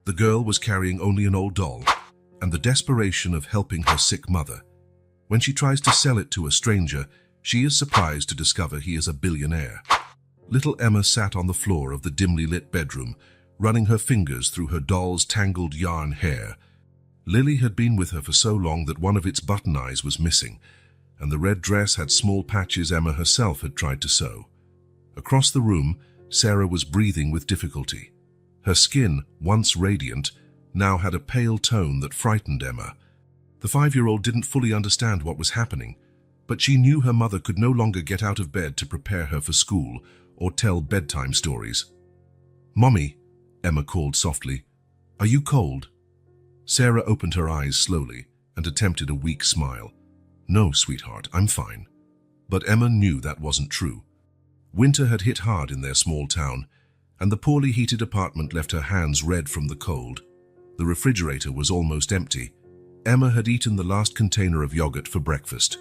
The girl was carrying only an old doll, and the desperation of helping her sick mother. When she tries to sell it to a stranger, she is surprised to discover he is a billionaire. Little Emma sat on the floor of the dimly lit bedroom, running her fingers through her doll's tangled yarn hair. Lily had been with her for so long that one of its button eyes was missing, and the red dress had small patches Emma herself had tried to sew. Across the room, Sarah was breathing with difficulty. Her skin, once radiant, now had a pale tone that frightened Emma. The 5-year-old didn't fully understand what was happening, but she knew her mother could no longer get out of bed to prepare her for school or tell bedtime stories. "Mommy," Emma called softly, "are you cold?" Sarah opened her eyes slowly and attempted a weak smile. "No, sweetheart, I'm fine." But Emma knew that wasn't true. Winter had hit hard in their small town, and the poorly heated apartment left her hands red from the cold. The refrigerator was almost empty. Emma had eaten the last container of yogurt for breakfast.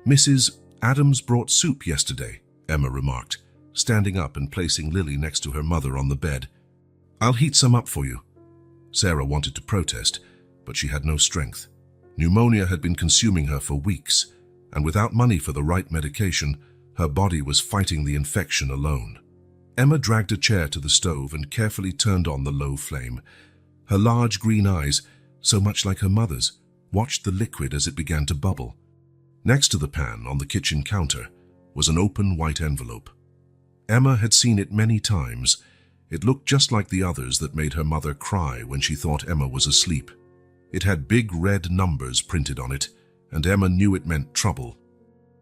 "Mrs. Adams brought soup yesterday," Emma remarked, standing up and placing Lily next to her mother on the bed. "I'll heat some up for you." Sarah wanted to protest, but she had no strength. Pneumonia had been consuming her for weeks, and without money for the right medication, her body was fighting the infection alone. Emma dragged a chair to the stove and carefully turned on the low flame. Her large green eyes, so much like her mother's, watched the liquid as it began to bubble. Next to the pan on the kitchen counter was an open white envelope. Emma had seen it many times. It looked just like the others that made her mother cry when she thought Emma was asleep. It had big red numbers printed on it, and Emma knew it meant trouble.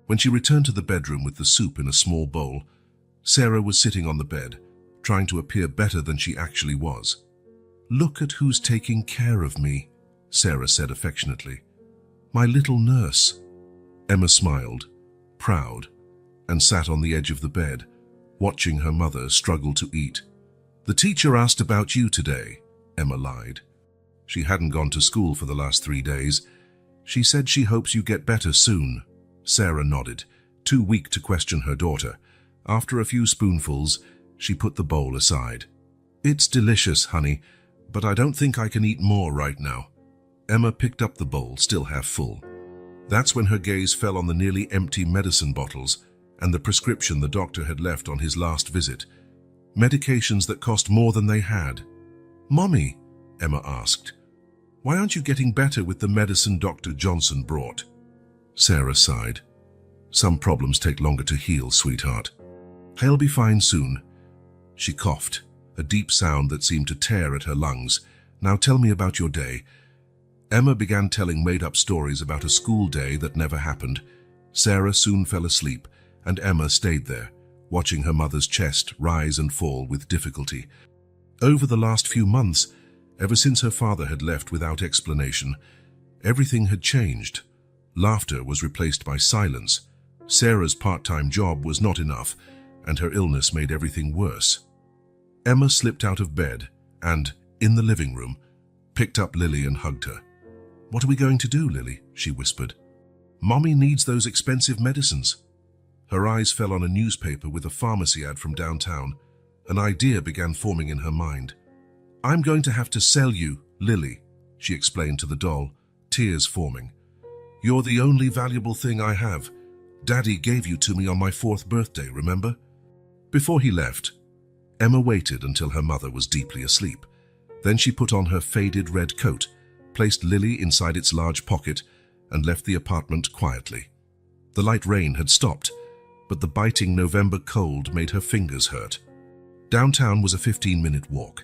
When she returned to the bedroom with the soup in a small bowl, Sarah was sitting on the bed, trying to appear better than she actually was. "Look at who's taking care of me," Sarah said affectionately. "My little nurse." Emma smiled, proud, and sat on the edge of the bed, watching her mother struggle to eat. "The teacher asked about you today," Emma lied. She hadn't gone to school for the last 3 days. "She said she hopes you get better soon." Sarah nodded, too weak to question her daughter. After a few spoonfuls, she put the bowl aside. "It's delicious, honey, but I don't think I can eat more right now." Emma picked up the bowl, still half full. That's when her gaze fell on the nearly empty medicine bottles and the prescription the doctor had left on his last visit. Medications that cost more than they had. "Mommy," Emma asked, "why aren't you getting better with the medicine Dr. Johnson brought?" Sarah sighed. "Some problems take longer to heal, sweetheart. I'll be fine soon." She coughed, a deep sound that seemed to tear at her lungs. "Now tell me about your day." Emma began telling made-up stories about a school day that never happened. Sarah soon fell asleep, and Emma stayed there, watching her mother's chest rise and fall with difficulty. Over the last few months, ever since her father had left without explanation, everything had changed. Laughter was replaced by silence. Sarah's part-time job was not enough, and her illness made everything worse. Emma slipped out of bed and, in the living room, picked up Lily and hugged her. "What are we going to do, Lily?" she whispered. "Mommy needs those expensive medicines." Her eyes fell on a newspaper with a pharmacy ad from downtown. An idea began forming in her mind. "I'm going to have to sell you, Lily," she explained to the doll, tears forming. "You're the only valuable thing I have. Daddy gave you to me on my 4th birthday, remember?" Before he left, Emma waited until her mother was deeply asleep. Then she put on her faded red coat, placed Lily inside its large pocket, and left the apartment quietly. The light rain had stopped, but the biting November cold made her fingers hurt. Downtown was a 15-minute walk,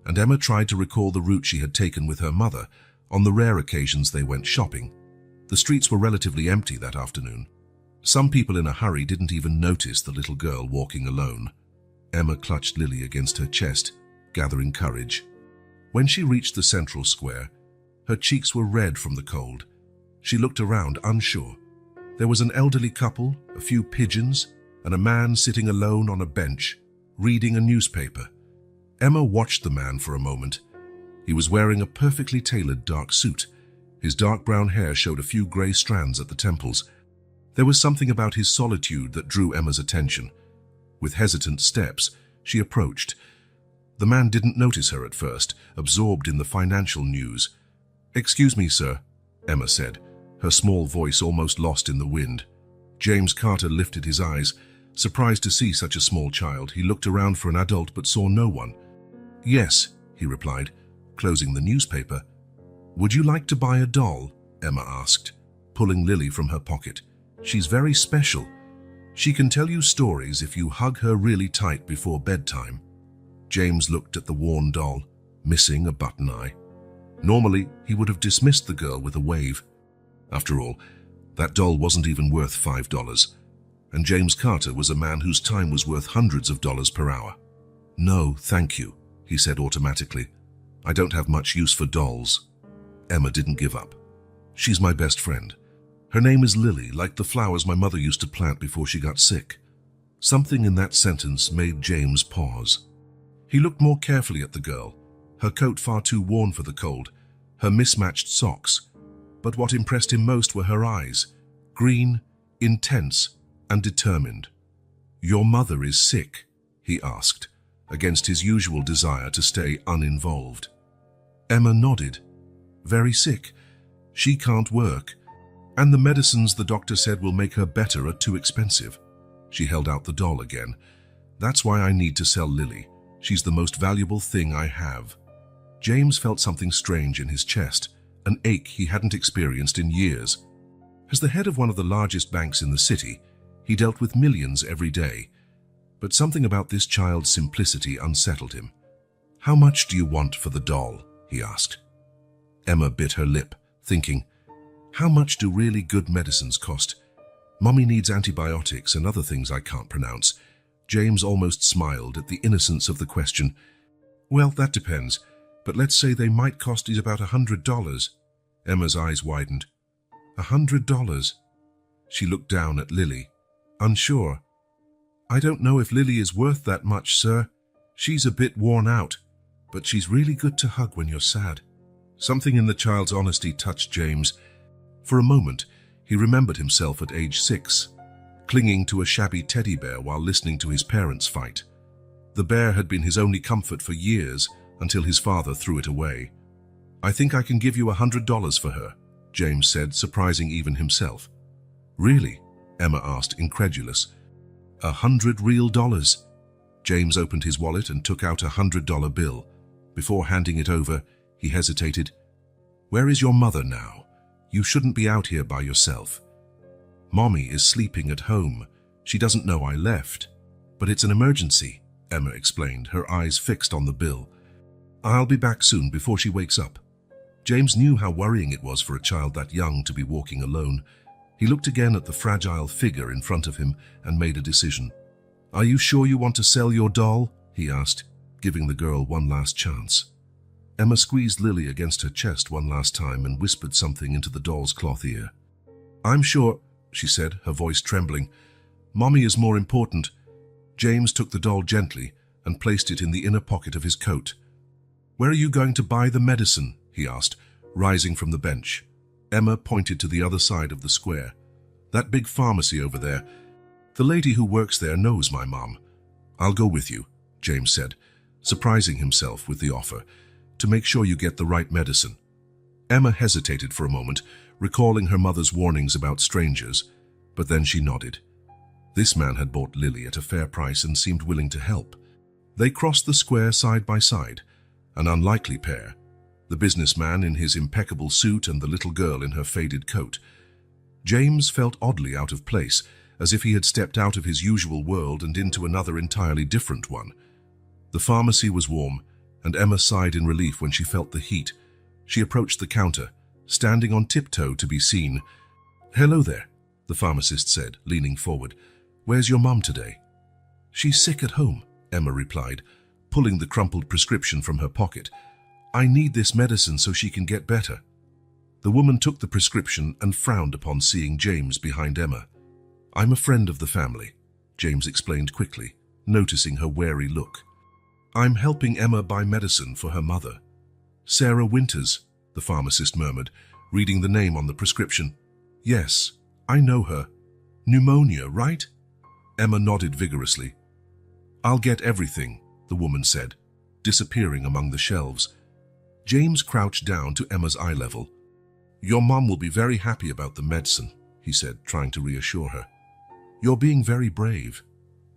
and Emma tried to recall the route she had taken with her mother on the rare occasions they went shopping. The streets were relatively empty that afternoon. Some people in a hurry didn't even notice the little girl walking alone. Emma clutched Lily against her chest, gathering courage. When she reached the central square, her cheeks were red from the cold. She looked around, unsure. There was an elderly couple, a few pigeons, and a man sitting alone on a bench, reading a newspaper. Emma watched the man for a moment. He was wearing a perfectly tailored dark suit. His dark brown hair showed a few grey strands at the temples. There was something about his solitude that drew Emma's attention. With hesitant steps, she approached. The man didn't notice her at first, absorbed in the financial news. "Excuse me, sir," Emma said, her small voice almost lost in the wind. James Carter lifted his eyes. Surprised to see such a small child, he looked around for an adult but saw no one. "Yes," he replied, closing the newspaper. "Would you like to buy a doll?" Emma asked, pulling Lily from her pocket. "She's very special. She can tell you stories if you hug her really tight before bedtime." James looked at the worn doll, missing a button eye. Normally, he would have dismissed the girl with a wave. After all, that doll wasn't even worth $5, and James Carter was a man whose time was worth hundreds of dollars per hour. "No, thank you," he said automatically. "I don't have much use for dolls." Emma didn't give up. "She's my best friend. Her name is Lily, like the flowers my mother used to plant before she got sick." Something in that sentence made James pause. He looked more carefully at the girl, her coat far too worn for the cold, her mismatched socks. But what impressed him most were her eyes, green, intense, and determined. "Your mother is sick?" he asked, against his usual desire to stay uninvolved. Emma nodded. "Very sick. She can't work, and the medicines the doctor said will make her better are too expensive." She held out the doll again. "That's why I need to sell Lily. She's the most valuable thing I have." James felt something strange in his chest, an ache he hadn't experienced in years. As the head of one of the largest banks in the city, he dealt with millions every day. But something about this child's simplicity unsettled him. "How much do you want for the doll?" he asked. Emma bit her lip, thinking, how much do really good medicines cost? Mommy needs antibiotics and other things I can't pronounce. James almost smiled at the innocence of the question. "Well, that depends, but let's say they might cost you about $100. Emma's eyes widened. $100? She looked down at Lily, unsure. "I don't know if Lily is worth that much, sir. She's a bit worn out, but she's really good to hug when you're sad." Something in the child's honesty touched James. For a moment, he remembered himself at age 6, clinging to a shabby teddy bear while listening to his parents fight. The bear had been his only comfort for years until his father threw it away. "I think I can give you $100 for her," James said, surprising even himself. "Really?" Emma asked, incredulous. $100 real dollars?" James opened his wallet and took out a $100 bill. Before handing it over, he hesitated. "Where is your mother now? You shouldn't be out here by yourself." "Mommy is sleeping at home. She doesn't know I left." "But it's an emergency," Emma explained, her eyes fixed on the bill. "I'll be back soon before she wakes up." James knew how worrying it was for a child that young to be walking alone. He looked again at the fragile figure in front of him and made a decision. "Are you sure you want to sell your doll?" he asked, giving the girl one last chance. Emma squeezed Lily against her chest one last time and whispered something into the doll's cloth ear. "I'm sure," she said, her voice trembling. "Mommy is more important." James took the doll gently and placed it in the inner pocket of his coat. "Where are you going to buy the medicine?" he asked, rising from the bench. Emma pointed to the other side of the square. "That big pharmacy over there. The lady who works there knows my mom." "I'll go with you," James said, surprising himself with the offer, "to make sure you get the right medicine." Emma hesitated for a moment, recalling her mother's warnings about strangers, but then she nodded. This man had bought Lily at a fair price and seemed willing to help. They crossed the square side by side, an unlikely pair, the businessman in his impeccable suit and the little girl in her faded coat. James felt oddly out of place, as if he had stepped out of his usual world and into another entirely different one. The pharmacy was warm, and Emma sighed in relief when she felt the heat. She approached the counter, standing on tiptoe to be seen. "Hello there," the pharmacist said, leaning forward. "Where's your mum today?" "She's sick at home," Emma replied, pulling the crumpled prescription from her pocket. "I need this medicine so she can get better." The woman took the prescription and frowned upon seeing James behind Emma. "I'm a friend of the family," James explained quickly, noticing her wary look. "I'm helping Emma buy medicine for her mother." "Sarah Winters," the pharmacist murmured, reading the name on the prescription. "Yes, I know her. Pneumonia, right?" Emma nodded vigorously. "I'll get everything," the woman said. disappearing among the shelves. James crouched down to Emma's eye level. "Your mom will be very happy about the medicine," he said, trying to reassure her. "You're being very brave."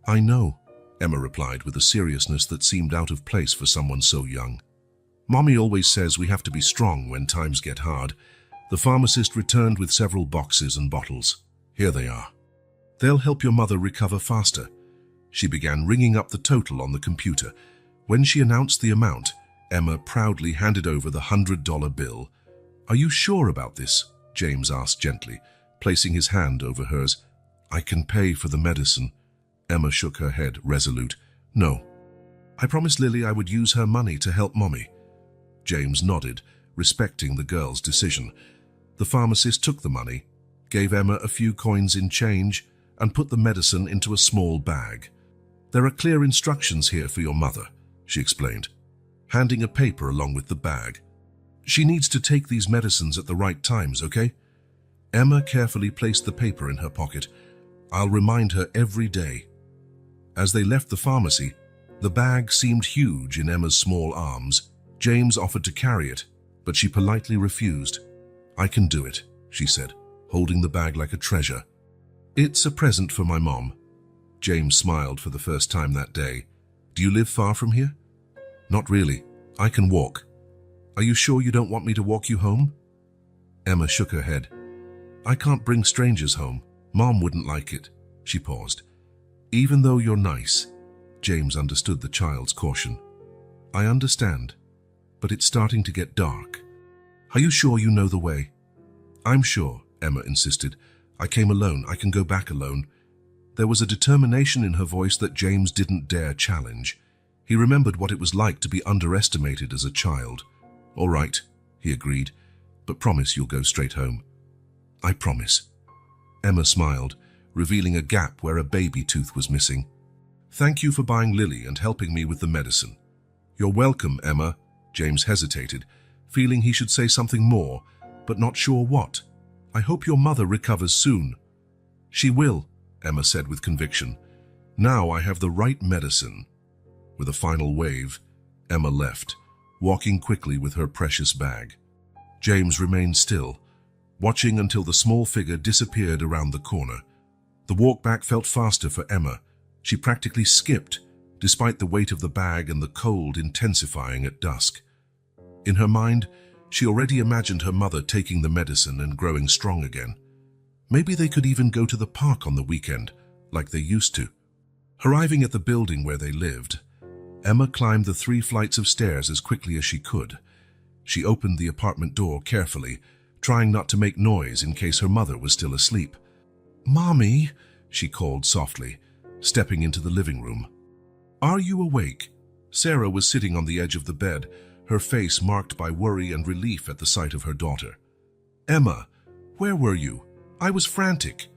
"I know," Emma replied with a seriousness that seemed out of place for someone so young. "Mommy always says we have to be strong when times get hard." The pharmacist returned with several boxes and bottles. "Here they are. They'll help your mother recover faster." She began ringing up the total on the computer. When she announced the amount, Emma proudly handed over the $100 bill. "Are you sure about this?" James asked gently, placing his hand over hers. "I can pay for the medicine." Emma shook her head, resolute. "No. I promised Lily I would use her money to help Mommy." James nodded, respecting the girl's decision. The pharmacist took the money, gave Emma a few coins in change, and put the medicine into a small bag. "There are clear instructions here for your mother," she explained, handing a paper along with the bag. "She needs to take these medicines at the right times, okay?" Emma carefully placed the paper in her pocket. "I'll remind her every day." As they left the pharmacy, the bag seemed huge in Emma's small arms. James offered to carry it, but she politely refused. "I can do it," she said, holding the bag like a treasure. "It's a present for my mom." James smiled for the first time that day. "Do you live far from here?" "Not really. I can walk." "Are you sure you don't want me to walk you home?" Emma shook her head. "I can't bring strangers home. Mom wouldn't like it." She paused. "Even though you're nice." James understood the child's caution. "I understand, but it's starting to get dark. Are you sure you know the way?" "I'm sure," Emma insisted. "I came alone. I can go back alone." There was a determination in her voice that James didn't dare challenge. He remembered what it was like to be underestimated as a child. "All right," he agreed, "but promise you'll go straight home." "I promise." Emma smiled, revealing a gap where a baby tooth was missing. "Thank you for buying Lily and helping me with the medicine." "You're welcome, Emma." James hesitated, feeling he should say something more, but not sure what. "I hope your mother recovers soon." "She will," Emma said with conviction. "Now I have the right medicine." With a final wave, Emma left, walking quickly with her precious bag. James remained still, watching until the small figure disappeared around the corner. The walk back felt faster for Emma. She practically skipped, despite the weight of the bag and the cold intensifying at dusk. In her mind, she already imagined her mother taking the medicine and growing strong again. Maybe they could even go to the park on the weekend, like they used to. Arriving at the building where they lived, Emma climbed the 3 flights of stairs as quickly as she could. She opened the apartment door carefully, trying not to make noise in case her mother was still asleep. "Mommy," she called softly, stepping into the living room. "Are you awake?" Sarah was sitting on the edge of the bed, her face marked by worry and relief at the sight of her daughter. "Emma, where were you? I was frantic."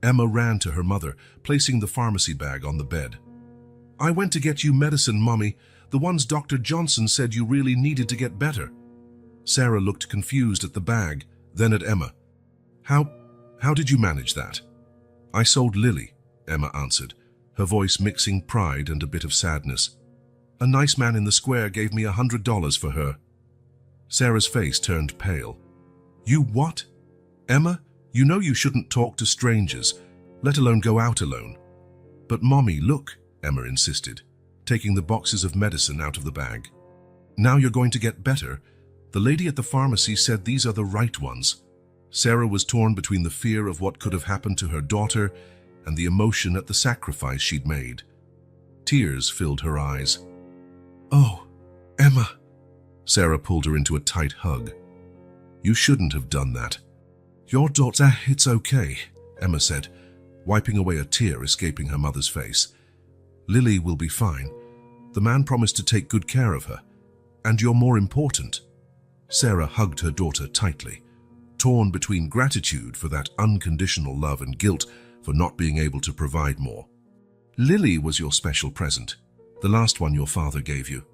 Emma ran to her mother, placing the pharmacy bag on the bed. "I went to get you medicine, Mommy. The ones Dr. Johnson said you really needed to get better." Sarah looked confused at the bag, then at Emma. How did you manage that?" "I sold Lily," Emma answered, her voice mixing pride and a bit of sadness. "A nice man in the square gave me $100 for her." Sarah's face turned pale. "You what? Emma, you know you shouldn't talk to strangers, let alone go out alone." "But Mommy, look," Emma insisted, taking the boxes of medicine out of the bag. "Now you're going to get better. The lady at the pharmacy said these are the right ones." Sarah was torn between the fear of what could have happened to her daughter and the emotion at the sacrifice she'd made. Tears filled her eyes. "Oh, Emma." Sarah pulled her into a tight hug. "You shouldn't have done that." "Your daughter, it's okay," Emma said, wiping away a tear escaping her mother's face. "Lily will be fine. The man promised to take good care of her. And you're more important." Sarah hugged her daughter tightly, torn between gratitude for that unconditional love and guilt for not being able to provide more. "Lily was your special present, the last one your father gave you."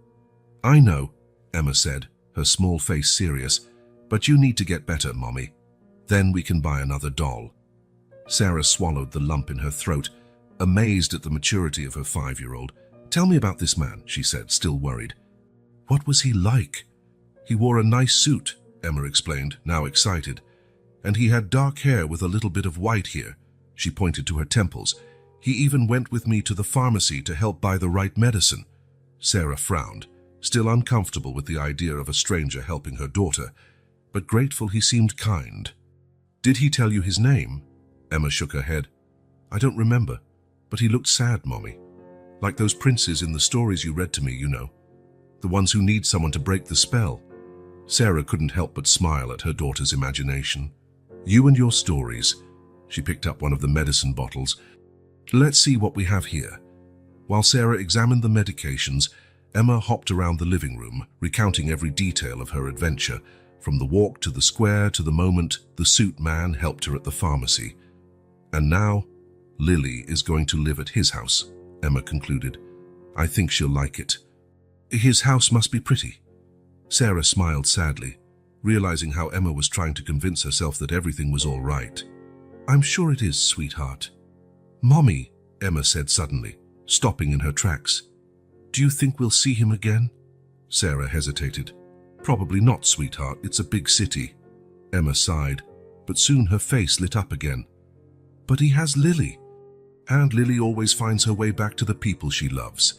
"I know," Emma said, her small face serious, "but you need to get better, Mommy. Then we can buy another doll." Sarah swallowed the lump in her throat, amazed at the maturity of her 5-year-old. "Tell me about this man," she said, still worried. What was he like? He wore a nice suit, Emma explained, now excited. And he had dark hair with a little bit of white here. She pointed to her temples. He even went with me to the pharmacy to help buy the right medicine. Sarah frowned, still uncomfortable with the idea of a stranger helping her daughter, but grateful he seemed kind. Did he tell you his name? Emma shook her head. I don't remember, but he looked sad, Mommy. Like those princes in the stories you read to me, you know. The ones who need someone to break the spell. Sarah couldn't help but smile at her daughter's imagination. You and your stories. She picked up one of the medicine bottles. Let's see what we have here. While Sarah examined the medications, Emma hopped around the living room, recounting every detail of her adventure, from the walk to the square to the moment the suit man helped her at the pharmacy. And now, Lily is going to live at his house, Emma concluded. I think she'll like it. His house must be pretty. Sarah smiled sadly, realizing how Emma was trying to convince herself that everything was all right. I'm sure it is, sweetheart. Mommy, Emma said suddenly, stopping in her tracks. Do you think we'll see him again? Sarah hesitated. Probably not, sweetheart. It's a big city. Emma sighed, but soon her face lit up again. But he has Lily. And Lily always finds her way back to the people she loves.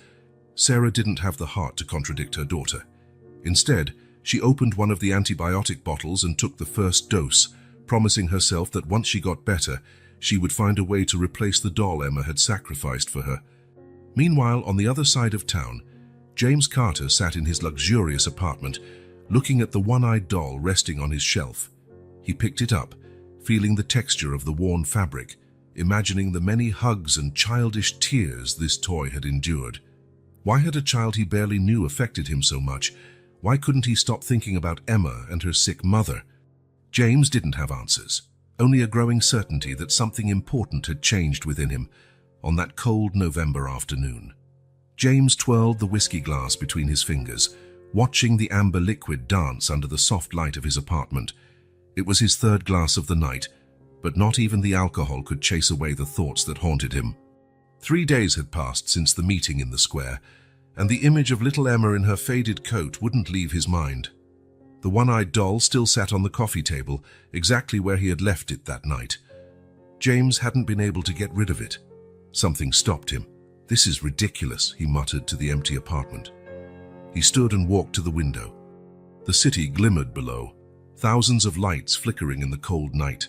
Sarah didn't have the heart to contradict her daughter. Instead, she opened one of the antibiotic bottles and took the first dose, promising herself that once she got better, she would find a way to replace the doll Emma had sacrificed for her. Meanwhile, on the other side of town, James Carter sat in his luxurious apartment, looking at the one-eyed doll resting on his shelf. He picked it up, feeling the texture of the worn fabric, imagining the many hugs and childish tears this toy had endured. Why had a child he barely knew affected him so much? Why couldn't he stop thinking about Emma and her sick mother? James didn't have answers, only a growing certainty that something important had changed within him on that cold November afternoon. James twirled the whiskey glass between his fingers, watching the amber liquid dance under the soft light of his apartment. It was his third glass of the night, but not even the alcohol could chase away the thoughts that haunted him. 3 days had passed since the meeting in the square, and the image of little Emma in her faded coat wouldn't leave his mind. The one-eyed doll still sat on the coffee table, exactly where he had left it that night. James hadn't been able to get rid of it. Something stopped him. This is ridiculous, he muttered to the empty apartment. He stood and walked to the window. The city glimmered below, thousands of lights flickering in the cold night.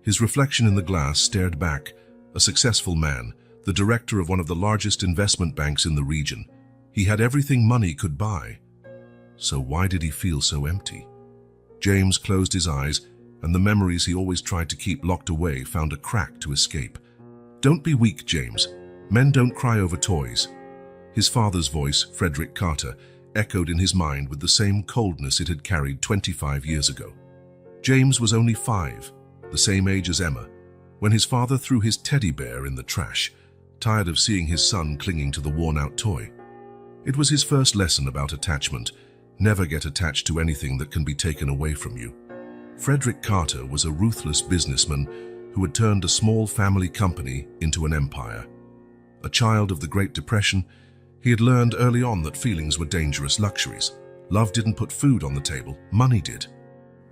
His reflection in the glass stared back, a successful man, the director of one of the largest investment banks in the region. He had everything money could buy. So why did he feel so empty? James closed his eyes, and the memories he always tried to keep locked away found a crack to escape. Don't be weak, James. Men don't cry over toys. His father's voice, Frederick Carter, echoed in his mind with the same coldness it had carried 25 years ago. James was only 5, the same age as Emma, when his father threw his teddy bear in the trash, tired of seeing his son clinging to the worn-out toy. It was his first lesson about attachment. Never get attached to anything that can be taken away from you. Frederick Carter was a ruthless businessman who had turned a small family company into an empire. A child of the Great Depression, he had learned early on that feelings were dangerous luxuries. Love didn't put food on the table, money did.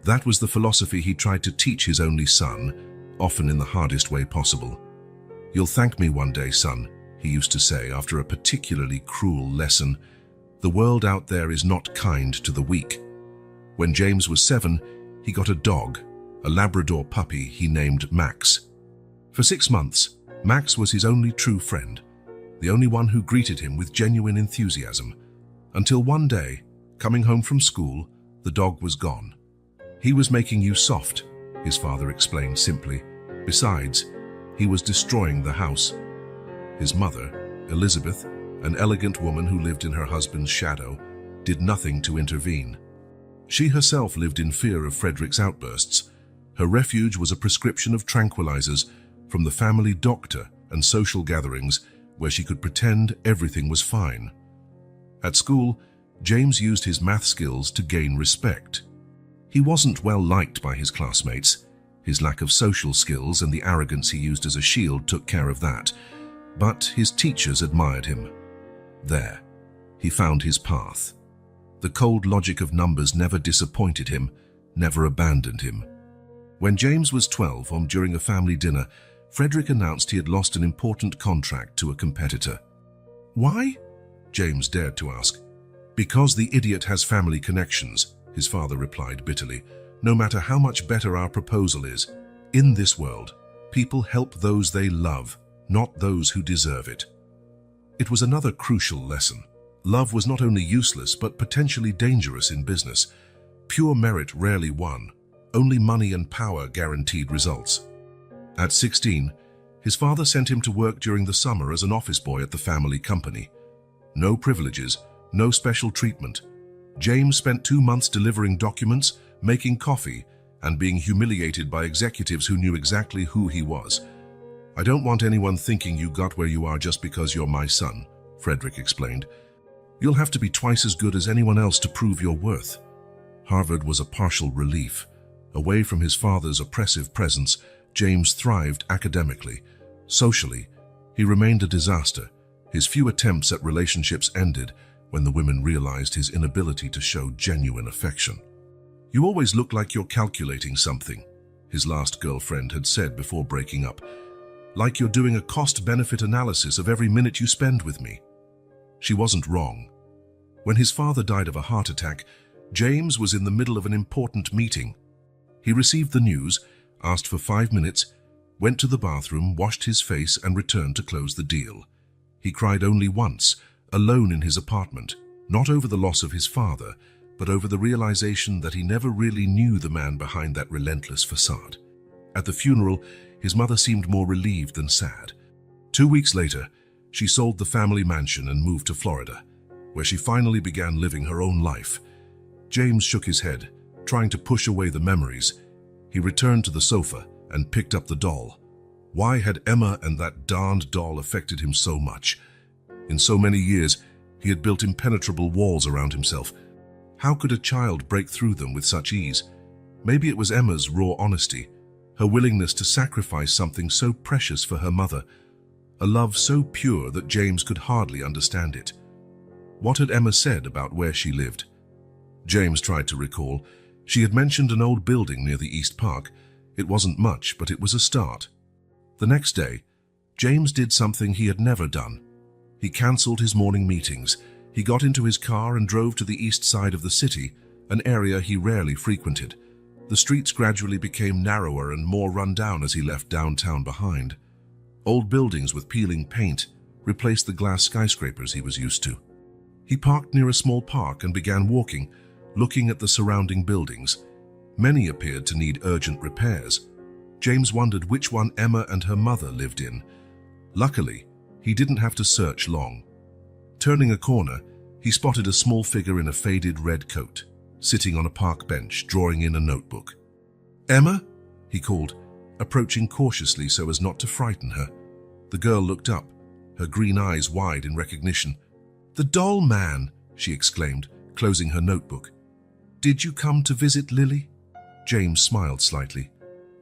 That was the philosophy he tried to teach his only son, often in the hardest way possible. You'll thank me one day, son, he used to say after a particularly cruel lesson. The world out there is not kind to the weak. When James was 7, he got a dog, a Labrador puppy he named Max. For 6 months, Max was his only true friend, the only one who greeted him with genuine enthusiasm, until one day, coming home from school, the dog was gone. He was making you soft, his father explained simply. Besides, he was destroying the house. His mother, Elizabeth, an elegant woman who lived in her husband's shadow, did nothing to intervene. She herself lived in fear of Frederick's outbursts. Her refuge was a prescription of tranquilizers from the family doctor and social gatherings where she could pretend everything was fine. At school, James used his math skills to gain respect. He wasn't well liked by his classmates. His lack of social skills and the arrogance he used as a shield took care of that. But his teachers admired him. There, he found his path. The cold logic of numbers never disappointed him, never abandoned him. When James was 12, during a family dinner, Frederick announced he had lost an important contract to a competitor. "Why?" James dared to ask. "Because the idiot has family connections," his father replied bitterly. "No matter how much better our proposal is, in this world, people help those they love, not those who deserve it." It was another crucial lesson. Love was not only useless but potentially dangerous in business. Pure merit rarely won. Only money and power guaranteed results. At 16, his father sent him to work during the summer as an office boy at the family company. No privileges, no special treatment. James spent 2 months delivering documents, making coffee, and being humiliated by executives who knew exactly who he was. "I don't want anyone thinking you got where you are just because you're my son," Frederick explained. "You'll have to be twice as good as anyone else to prove your worth." Harvard was a partial relief. Away from his father's oppressive presence, James thrived academically. Socially, he remained a disaster. His few attempts at relationships ended when the women realized his inability to show genuine affection. "You always look like you're calculating something," his last girlfriend had said before breaking up. "Like you're doing a cost-benefit analysis of every minute you spend with me." She wasn't wrong. When his father died of a heart attack, James was in the middle of an important meeting. He received the news, asked for 5 minutes, went to the bathroom, washed his face, and returned to close the deal. He cried only once, alone in his apartment, not over the loss of his father, but over the realization that he never really knew the man behind that relentless facade. At the funeral, his mother seemed more relieved than sad. 2 weeks later, she sold the family mansion and moved to Florida, where she finally began living her own life. James shook his head, trying to push away the memories. He returned to the sofa and picked up the doll. Why had Emma and that darned doll affected him so much? In so many years, he had built impenetrable walls around himself. How could a child break through them with such ease? Maybe it was Emma's raw honesty, her willingness to sacrifice something so precious for her mother, a love so pure that James could hardly understand it. What had Emma said about where she lived? James tried to recall. She had mentioned an old building near the East Park. It wasn't much, but it was a start. The next day, James did something he had never done. He cancelled his morning meetings. He got into his car and drove to the east side of the city, an area he rarely frequented. The streets gradually became narrower and more run down as he left downtown behind. Old buildings with peeling paint replaced the glass skyscrapers he was used to. He parked near a small park and began walking, looking at the surrounding buildings. Many appeared to need urgent repairs. James wondered which one Emma and her mother lived in. Luckily, he didn't have to search long. Turning a corner, he spotted a small figure in a faded red coat, sitting on a park bench, drawing in a notebook. "Emma?" he called, approaching cautiously so as not to frighten her. The girl looked up, her green eyes wide in recognition. "The doll man!" she exclaimed, closing her notebook. "Did you come to visit Lily?" James smiled slightly.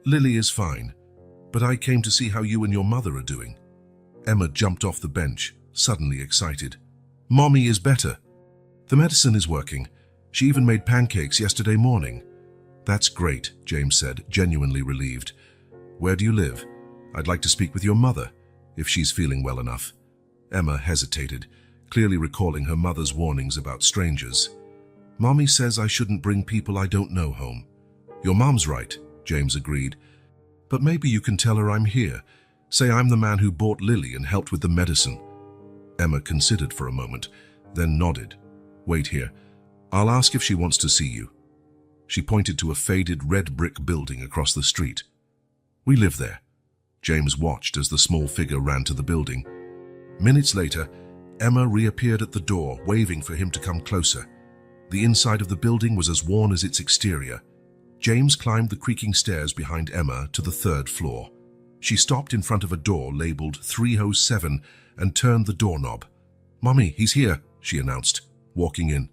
"Lily is fine, but I came to see how you and your mother are doing." Emma jumped off the bench, suddenly excited. "Mommy is better. The medicine is working. She even made pancakes yesterday morning." "That's great," James said, genuinely relieved. "Where do you live? I'd like to speak with your mother, if she's feeling well enough." Emma hesitated, clearly recalling her mother's warnings about strangers. "Mommy says I shouldn't bring people I don't know home." "Your mom's right," James agreed. "But maybe you can tell her I'm here. Say I'm the man who bought Lily and helped with the medicine." Emma considered for a moment, then nodded. "Wait here. I'll ask if she wants to see you." She pointed to a faded red brick building across the street. "We live there." James watched as the small figure ran to the building. Minutes later, Emma reappeared at the door, waving for him to come closer. The inside of the building was as worn as its exterior. James climbed the creaking stairs behind Emma to the 3rd floor. She stopped in front of a door labeled 307 and turned the doorknob. "Mommy, he's here," she announced, walking in.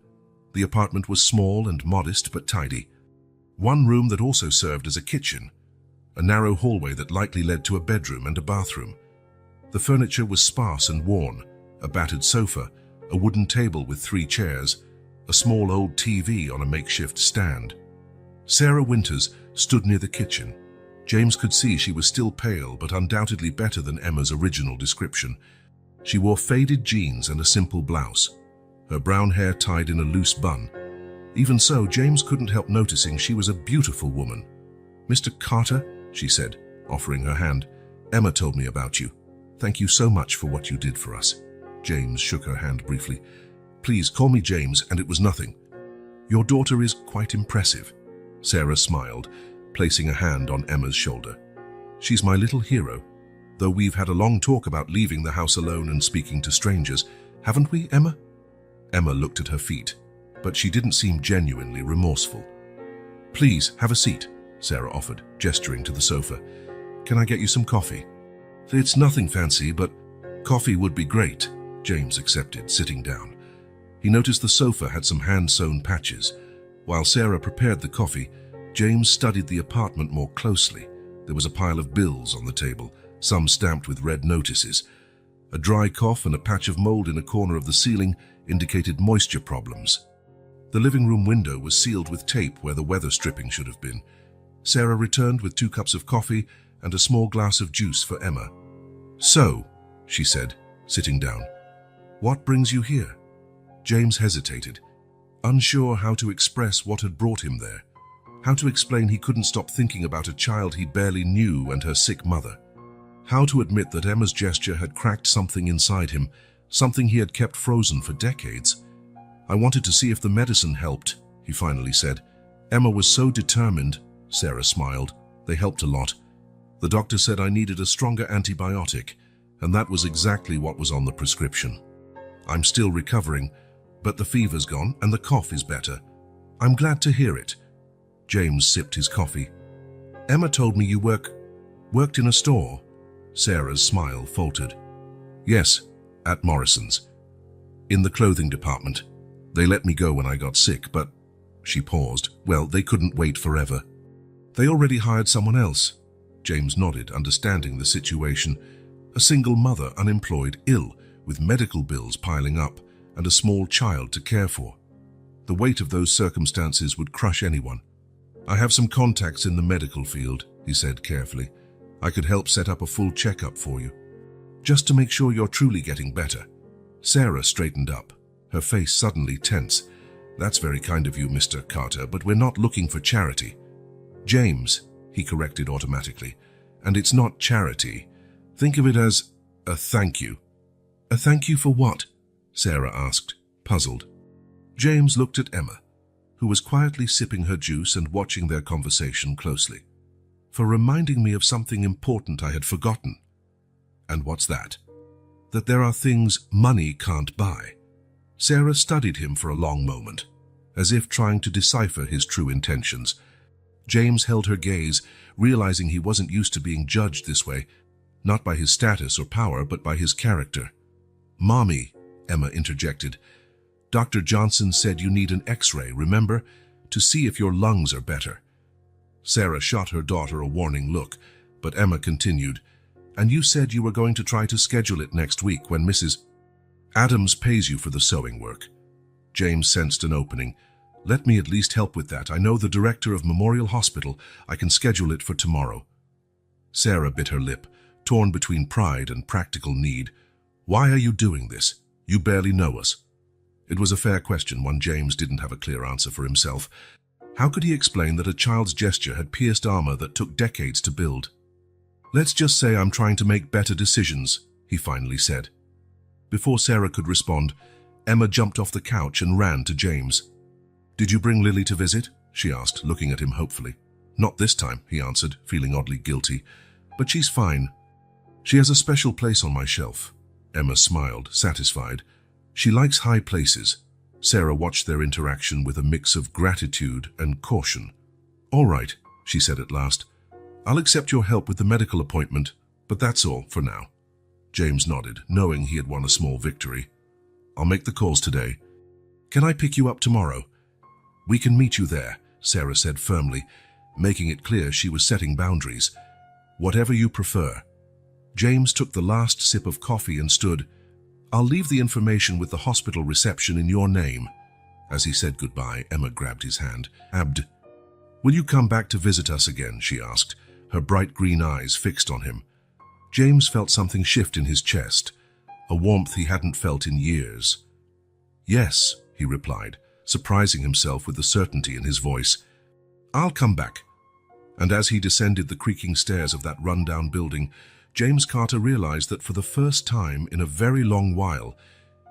The apartment was small and modest but tidy. One room that also served as a kitchen, a narrow hallway that likely led to a bedroom and a bathroom. The furniture was sparse and worn, a battered sofa, a wooden table with 3 chairs. a small old TV on a makeshift stand. Sarah Winters stood near the kitchen. James could see she was still pale, but undoubtedly better than Emma's original description. She wore faded jeans and a simple blouse, her brown hair tied in a loose bun. Even so, James couldn't help noticing she was a beautiful woman. "Mr. Carter," she said, offering her hand, "Emma told me about you. Thank you so much for what you did for us." James shook her hand briefly. "Please call me James, and it was nothing. Your daughter is quite impressive." Sarah smiled, placing a hand on Emma's shoulder. "She's my little hero, though we've had a long talk about leaving the house alone and speaking to strangers. Haven't we, Emma?" Emma looked at her feet, but she didn't seem genuinely remorseful. "Please, have a seat," Sarah offered, gesturing to the sofa. "Can I get you some coffee?" "It's nothing fancy, but coffee would be great," James accepted, sitting down. He noticed the sofa had some hand-sewn patches. While Sarah prepared the coffee, James studied the apartment more closely. There was a pile of bills on the table, some stamped with red notices. A dry cough and a patch of mold in a corner of the ceiling indicated moisture problems. The living room window was sealed with tape where the weather stripping should have been. Sarah returned with 2 cups of coffee and a small glass of juice for Emma. "So," she said, sitting down, "what brings you here?" James hesitated, unsure how to express what had brought him there, how to explain he couldn't stop thinking about a child he barely knew and her sick mother, how to admit that Emma's gesture had cracked something inside him, something he had kept frozen for decades. "I wanted to see if the medicine helped," he finally said. "Emma was so determined." Sarah smiled. "They helped a lot. The doctor said I needed a stronger antibiotic, and that was exactly what was on the prescription. I'm still recovering, but the fever's gone and the cough is better. I'm glad to hear it." James sipped his coffee. "Emma told me you worked in a store." Sarah's smile faltered. "Yes, at Morrison's. In the clothing department. They let me go when I got sick, but..." She paused. "Well, they couldn't wait forever. They already hired someone else." James nodded, understanding the situation. A single mother, unemployed, ill, with medical bills piling up, and a small child to care for. The weight of those circumstances would crush anyone. "I have some contacts in the medical field," he said carefully. "I could help set up a full checkup for you, just to make sure you're truly getting better." Sarah straightened up, her face suddenly tense. "That's very kind of you, Mr. Carter, but we're not looking for charity." "James," he corrected automatically, "and it's not charity. Think of it as a thank you." "A thank you for what?" Sarah asked, puzzled. James looked at Emma, who was quietly sipping her juice and watching their conversation closely. "For reminding me of something important I had forgotten." "And what's that?" "That there are things money can't buy." Sarah studied him for a long moment, as if trying to decipher his true intentions. James held her gaze, realizing he wasn't used to being judged this way, not by his status or power, but by his character. "Mommy," Emma interjected, "Dr. Johnson said you need an X-ray, remember? To see if your lungs are better." Sarah shot her daughter a warning look, but Emma continued, "And you said you were going to try to schedule it next week when Mrs. Adams pays you for the sewing work." James sensed an opening. "Let me at least help with that. I know the director of Memorial Hospital. I can schedule it for tomorrow." Sarah bit her lip, torn between pride and practical need. "Why are you doing this? You barely know us." It was a fair question, one James didn't have a clear answer for himself. How could he explain that a child's gesture had pierced armor that took decades to build? "Let's just say I'm trying to make better decisions," he finally said. Before Sarah could respond, Emma jumped off the couch and ran to James. "Did you bring Lily to visit?" she asked, looking at him hopefully. "Not this time," he answered, feeling oddly guilty. "But she's fine. She has a special place on my shelf." Emma smiled, satisfied. "She likes high places." Sarah watched their interaction with a mix of gratitude and caution. "All right," she said at last. "I'll accept your help with the medical appointment, but that's all for now." James nodded, knowing he had won a small victory. "I'll make the calls today. Can I pick you up tomorrow?" "We can meet you there," Sarah said firmly, making it clear she was setting boundaries. "Whatever you prefer." James took the last sip of coffee and stood. "I'll leave the information with the hospital reception in your name." As he said goodbye, Emma grabbed his hand. "Abd, will you come back to visit us again?" she asked, her bright green eyes fixed on him. James felt something shift in his chest, a warmth he hadn't felt in years. "Yes," he replied, surprising himself with the certainty in his voice. "I'll come back." And as he descended the creaking stairs of that run-down building, James Carter realized that for the first time in a very long while,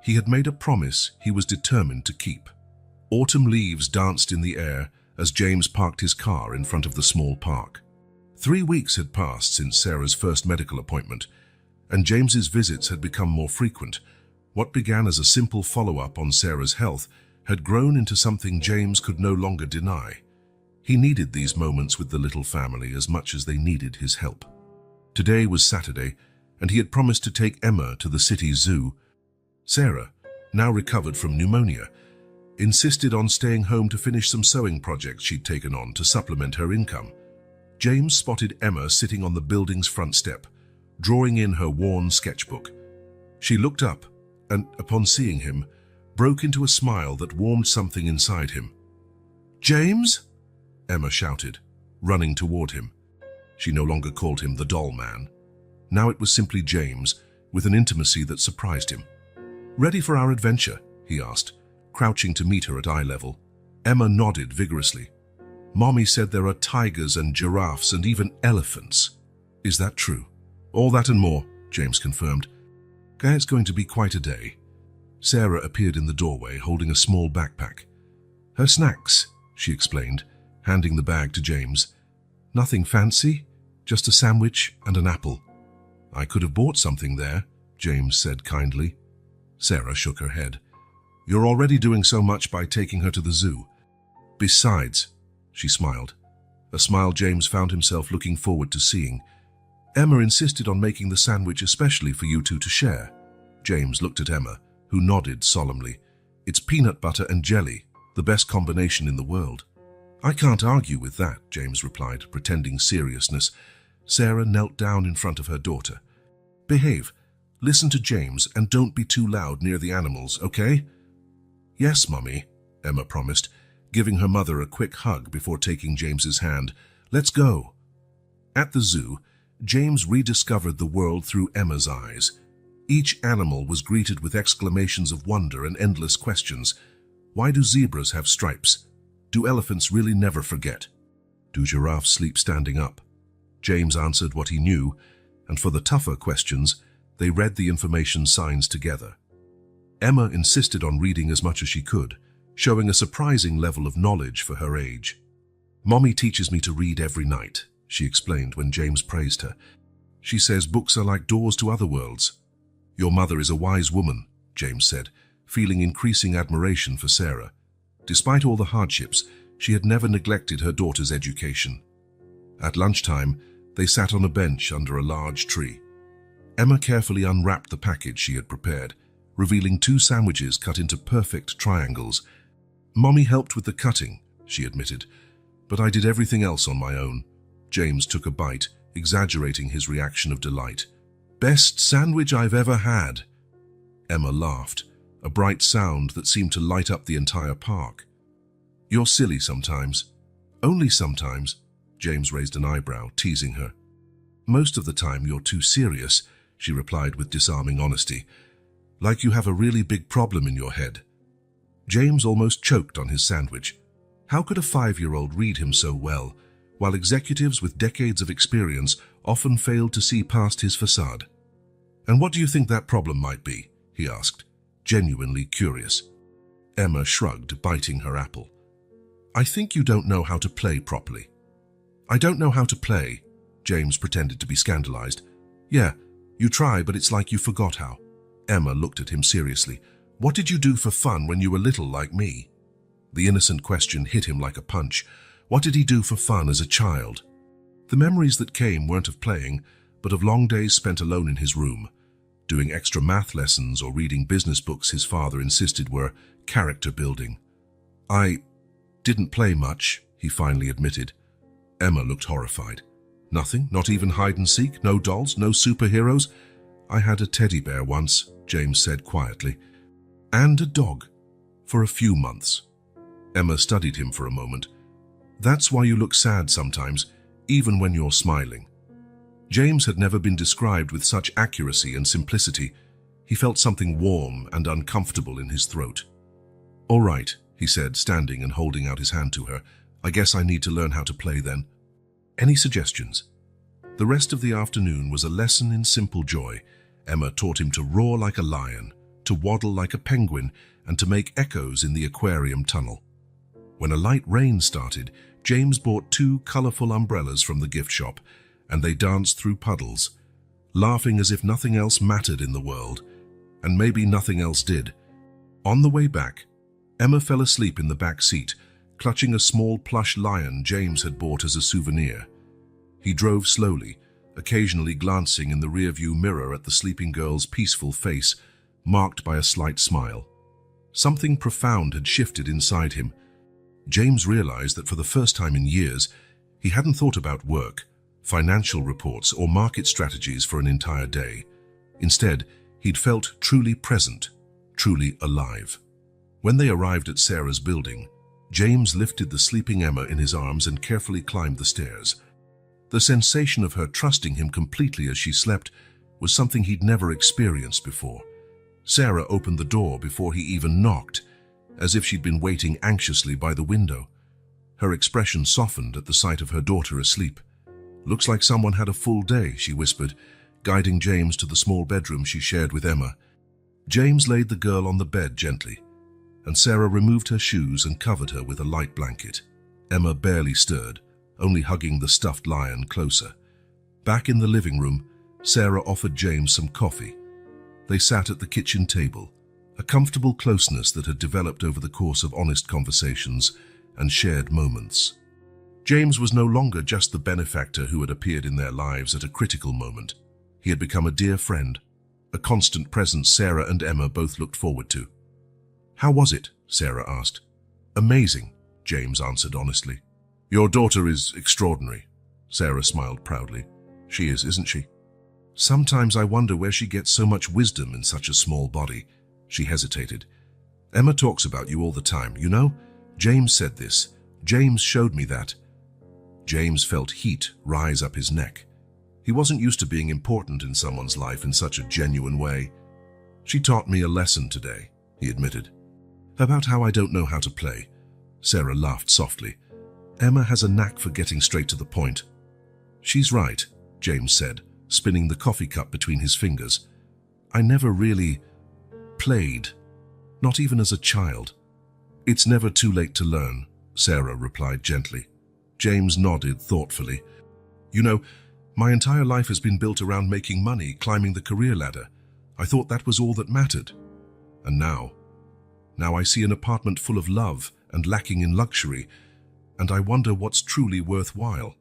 he had made a promise he was determined to keep. Autumn leaves danced in the air as James parked his car in front of the small park. 3 weeks had passed since Sarah's first medical appointment, and James's visits had become more frequent. What began as a simple follow-up on Sarah's health had grown into something James could no longer deny. He needed these moments with the little family as much as they needed his help. Today was Saturday, and he had promised to take Emma to the city zoo. Sarah, now recovered from pneumonia, insisted on staying home to finish some sewing projects she'd taken on to supplement her income. James spotted Emma sitting on the building's front step, drawing in her worn sketchbook. She looked up and, upon seeing him, broke into a smile that warmed something inside him. "James?" Emma shouted, running toward him. She no longer called him the doll man. Now it was simply James, with an intimacy that surprised him. "Ready for our adventure?" he asked, crouching to meet her at eye level. Emma nodded vigorously. "Mommy said there are tigers and giraffes and even elephants. Is that true?" "All that and more," James confirmed. "It's going to be quite a day." Sarah appeared in the doorway, holding a small backpack. "Her snacks," she explained, handing the bag to James. "Nothing fancy, just a sandwich and an apple." "I could have bought something there," James said kindly. Sarah shook her head. "You're already doing so much by taking her to the zoo. Besides," she smiled, a smile James found himself looking forward to seeing, "Emma insisted on making the sandwich especially for you two to share." James looked at Emma, who nodded solemnly. "It's peanut butter and jelly, the best combination in the world." "I can't argue with that," James replied, pretending seriousness. Sarah knelt down in front of her daughter. "Behave. Listen to James and don't be too loud near the animals, okay?" "Yes, Mummy," Emma promised, giving her mother a quick hug before taking James's hand. "Let's go." At the zoo, James rediscovered the world through Emma's eyes. Each animal was greeted with exclamations of wonder and endless questions. Why do zebras have stripes? Do elephants really never forget? Do giraffes sleep standing up? James answered what he knew, and for the tougher questions, they read the information signs together. Emma insisted on reading as much as she could, showing a surprising level of knowledge for her age. "Mommy teaches me to read every night," she explained when James praised her. "She says books are like doors to other worlds." "Your mother is a wise woman," James said, feeling increasing admiration for Sarah. Despite all the hardships, she had never neglected her daughter's education. At lunchtime, they sat on a bench under a large tree. Emma carefully unwrapped the package she had prepared, revealing 2 sandwiches cut into perfect triangles. "Mommy helped with the cutting," she admitted, "but I did everything else on my own." James took a bite, exaggerating his reaction of delight. "Best sandwich I've ever had." Emma laughed, a bright sound that seemed to light up the entire park. "You're silly sometimes." "Only sometimes," James raised an eyebrow, teasing her. "Most of the time you're too serious," she replied with disarming honesty. "Like you have a really big problem in your head." James almost choked on his sandwich. How could a 5-year-old read him so well, while executives with decades of experience often failed to see past his facade? "And what do you think that problem might be?" he asked, genuinely curious. Emma shrugged, biting her apple. "I think you don't know how to play properly." "I don't know how to play?" James pretended to be scandalized. "Yeah, you try, but it's like you forgot how." Emma looked at him seriously. "What did you do for fun when you were little like me?" The innocent question hit him like a punch. What did he do for fun as a child? The memories that came weren't of playing, but of long days spent alone in his room, doing extra math lessons or reading business books his father insisted were character building. "I didn't play much," he finally admitted. Emma looked horrified. "Nothing? Not even hide and seek? No dolls? No superheroes?" "I had a teddy bear once," James said quietly. "And a dog." For a few months. Emma studied him for a moment. That's why you look sad sometimes, even when you're smiling. James had never been described with such accuracy and simplicity. He felt something warm and uncomfortable in his throat. "All right," he said, standing and holding out his hand to her. "I guess I need to learn how to play then. Any suggestions?" The rest of the afternoon was a lesson in simple joy. Emma taught him to roar like a lion, to waddle like a penguin, and to make echoes in the aquarium tunnel. When a light rain started, James bought 2 colorful umbrellas from the gift shop, and they danced through puddles, laughing as if nothing else mattered in the world, and maybe nothing else did. On the way back, Emma fell asleep in the back seat, clutching a small plush lion James had bought as a souvenir. He drove slowly, occasionally glancing in the rearview mirror at the sleeping girl's peaceful face, marked by a slight smile. Something profound had shifted inside him. James realized that for the first time in years, he hadn't thought about work, financial reports, or market strategies for an entire day. Instead, he'd felt truly present, truly alive. When they arrived at Sarah's building, James lifted the sleeping Emma in his arms and carefully climbed the stairs. The sensation of her trusting him completely as she slept was something he'd never experienced before. Sarah opened the door before he even knocked, as if she'd been waiting anxiously by the window. Her expression softened at the sight of her daughter asleep. "Looks like someone had a full day," she whispered, guiding James to the small bedroom she shared with Emma. James laid the girl on the bed gently, and Sarah removed her shoes and covered her with a light blanket. Emma barely stirred, only hugging the stuffed lion closer. Back in the living room, Sarah offered James some coffee. They sat at the kitchen table, a comfortable closeness that had developed over the course of honest conversations and shared moments. James was no longer just the benefactor who had appeared in their lives at a critical moment. He had become a dear friend, a constant presence Sarah and Emma both looked forward to. "How was it?" Sarah asked. "Amazing," James answered honestly. "Your daughter is extraordinary," Sarah smiled proudly. "She is, isn't she? Sometimes I wonder where she gets so much wisdom in such a small body." She hesitated. "Emma talks about you all the time. You know, James said this. James showed me that." James felt heat rise up his neck. He wasn't used to being important in someone's life in such a genuine way. "She taught me a lesson today," he admitted. "About how I don't know how to play." Sarah laughed softly. "Emma has a knack for getting straight to the point." "She's right," James said, spinning the coffee cup between his fingers. "I never really played, not even as a child." "It's never too late to learn," Sarah replied gently. James nodded thoughtfully. "You know, my entire life has been built around making money, climbing the career ladder. I thought that was all that mattered. And now I see an apartment full of love and lacking in luxury, and I wonder what's truly worthwhile."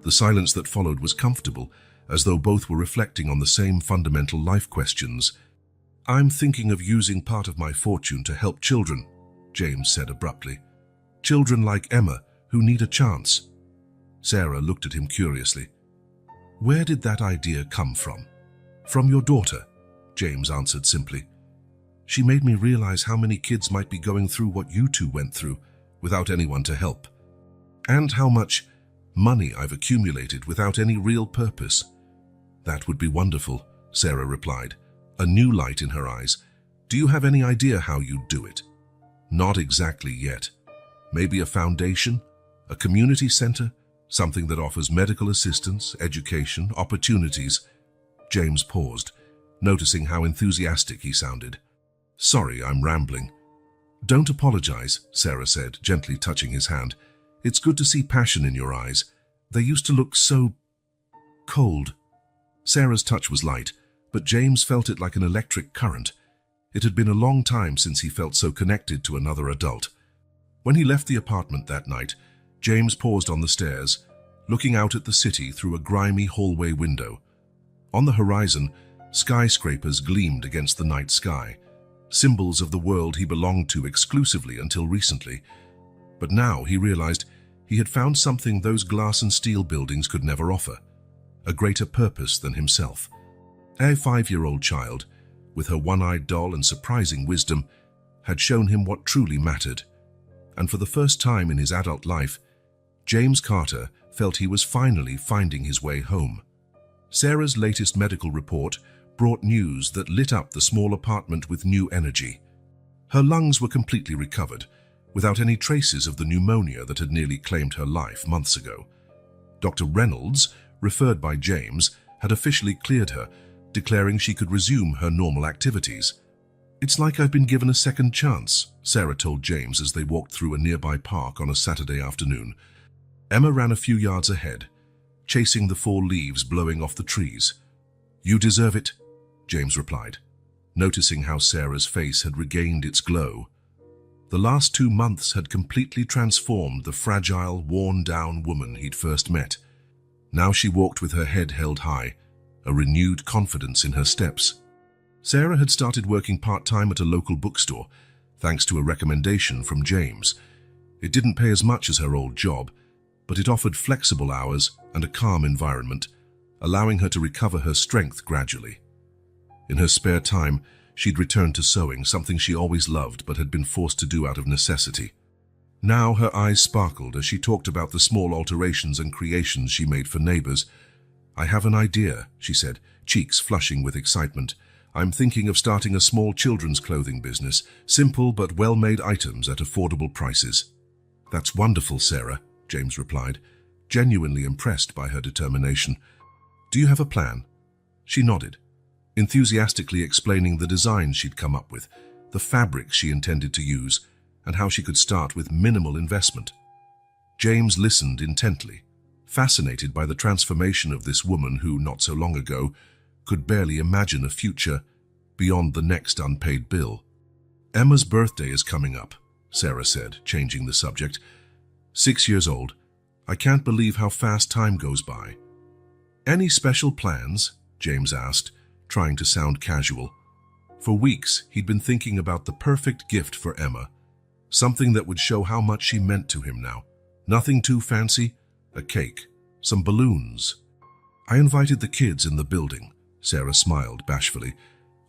The silence that followed was comfortable, as though both were reflecting on the same fundamental life questions. "I'm thinking of using part of my fortune to help children," James said abruptly. "Children like Emma, who need a chance." Sarah looked at him curiously. "Where did that idea come from?" "From your daughter," James answered simply. "She made me realize how many kids might be going through what you two went through, without anyone to help. And how much money I've accumulated without any real purpose." "That would be wonderful," Sarah replied, a new light in her eyes. "Do you have any idea how you'd do it?" "Not exactly yet. Maybe a foundation, a community center, something that offers medical assistance, education, opportunities." James paused, noticing how enthusiastic he sounded. "Sorry, I'm rambling." "Don't apologize," Sarah said, gently touching his hand. "It's good to see passion in your eyes. They used to look so cold." Sarah's touch was light, but James felt it like an electric current. It had been a long time since he felt so connected to another adult. When he left the apartment that night, James paused on the stairs, looking out at the city through a grimy hallway window. On the horizon, skyscrapers gleamed against the night sky, symbols of the world he belonged to exclusively until recently. But now he realized he had found something those glass and steel buildings could never offer, a greater purpose than himself. A 5-year-old child, with her one-eyed doll and surprising wisdom, had shown him what truly mattered. And for the first time in his adult life, James Carter felt he was finally finding his way home. Sarah's latest medical report brought news that lit up the small apartment with new energy. Her lungs were completely recovered, without any traces of the pneumonia that had nearly claimed her life months ago. Dr. Reynolds, referred by James, had officially cleared her, declaring she could resume her normal activities. "It's like I've been given a second chance," Sarah told James as they walked through a nearby park on a Saturday afternoon. Emma ran a few yards ahead, chasing the fall leaves blowing off the trees. "You deserve it," James replied, noticing how Sarah's face had regained its glow. The last 2 months had completely transformed the fragile, worn-down woman he'd first met. Now she walked with her head held high, a renewed confidence in her steps. Sarah had started working part-time at a local bookstore, thanks to a recommendation from James. It didn't pay as much as her old job, but it offered flexible hours and a calm environment, allowing her to recover her strength gradually. In her spare time, she'd returned to sewing, something she always loved but had been forced to do out of necessity. Now her eyes sparkled as she talked about the small alterations and creations she made for neighbors. "I have an idea," she said, cheeks flushing with excitement. "I'm thinking of starting a small children's clothing business, simple but well-made items at affordable prices." "That's wonderful, Sarah," James replied, genuinely impressed by her determination. "Do you have a plan?" She nodded, enthusiastically explaining the designs she'd come up with, the fabrics she intended to use, and how she could start with minimal investment. James listened intently, fascinated by the transformation of this woman who, not so long ago, could barely imagine a future beyond the next unpaid bill. "Emma's birthday is coming up," Sarah said, changing the subject. 6 years old. I can't believe how fast time goes by. "Any special plans?" James asked, trying to sound casual. For weeks, he'd been thinking about the perfect gift for Emma, something that would show how much she meant to him now. Nothing too fancy, a cake, some balloons. "I invited the kids in the building," Sarah smiled bashfully.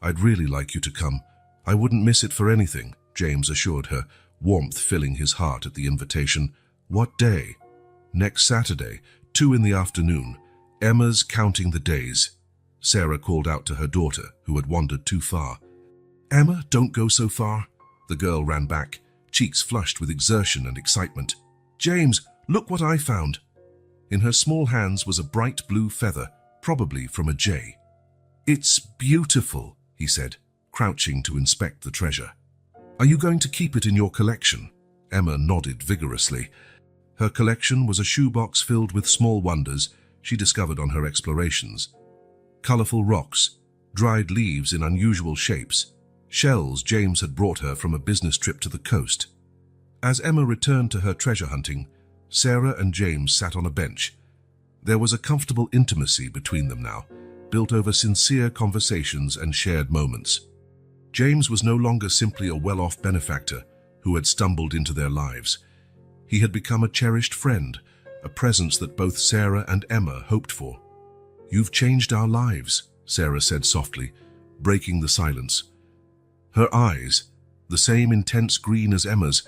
"I'd really like you to come. I wouldn't miss it for anything," James assured her, warmth filling his heart at the invitation. "What day?" "Next Saturday, 2 in the afternoon. Emma's counting the days." Sarah called out to her daughter, who had wandered too far. "Emma, don't go so far." The girl ran back, cheeks flushed with exertion and excitement. "James, look what I found." In her small hands was a bright blue feather, probably from a jay. "It's beautiful," he said, crouching to inspect the treasure. "Are you going to keep it in your collection?" Emma nodded vigorously. Her collection was a shoebox filled with small wonders she discovered on her explorations. Colorful rocks, dried leaves in unusual shapes, shells James had brought her from a business trip to the coast. As Emma returned to her treasure hunting, Sarah and James sat on a bench. There was a comfortable intimacy between them now, built over sincere conversations and shared moments. James was no longer simply a well-off benefactor who had stumbled into their lives. He had become a cherished friend, a presence that both Sarah and Emma hoped for. "You've changed our lives," Sarah said softly, breaking the silence. Her eyes, the same intense green as Emma's,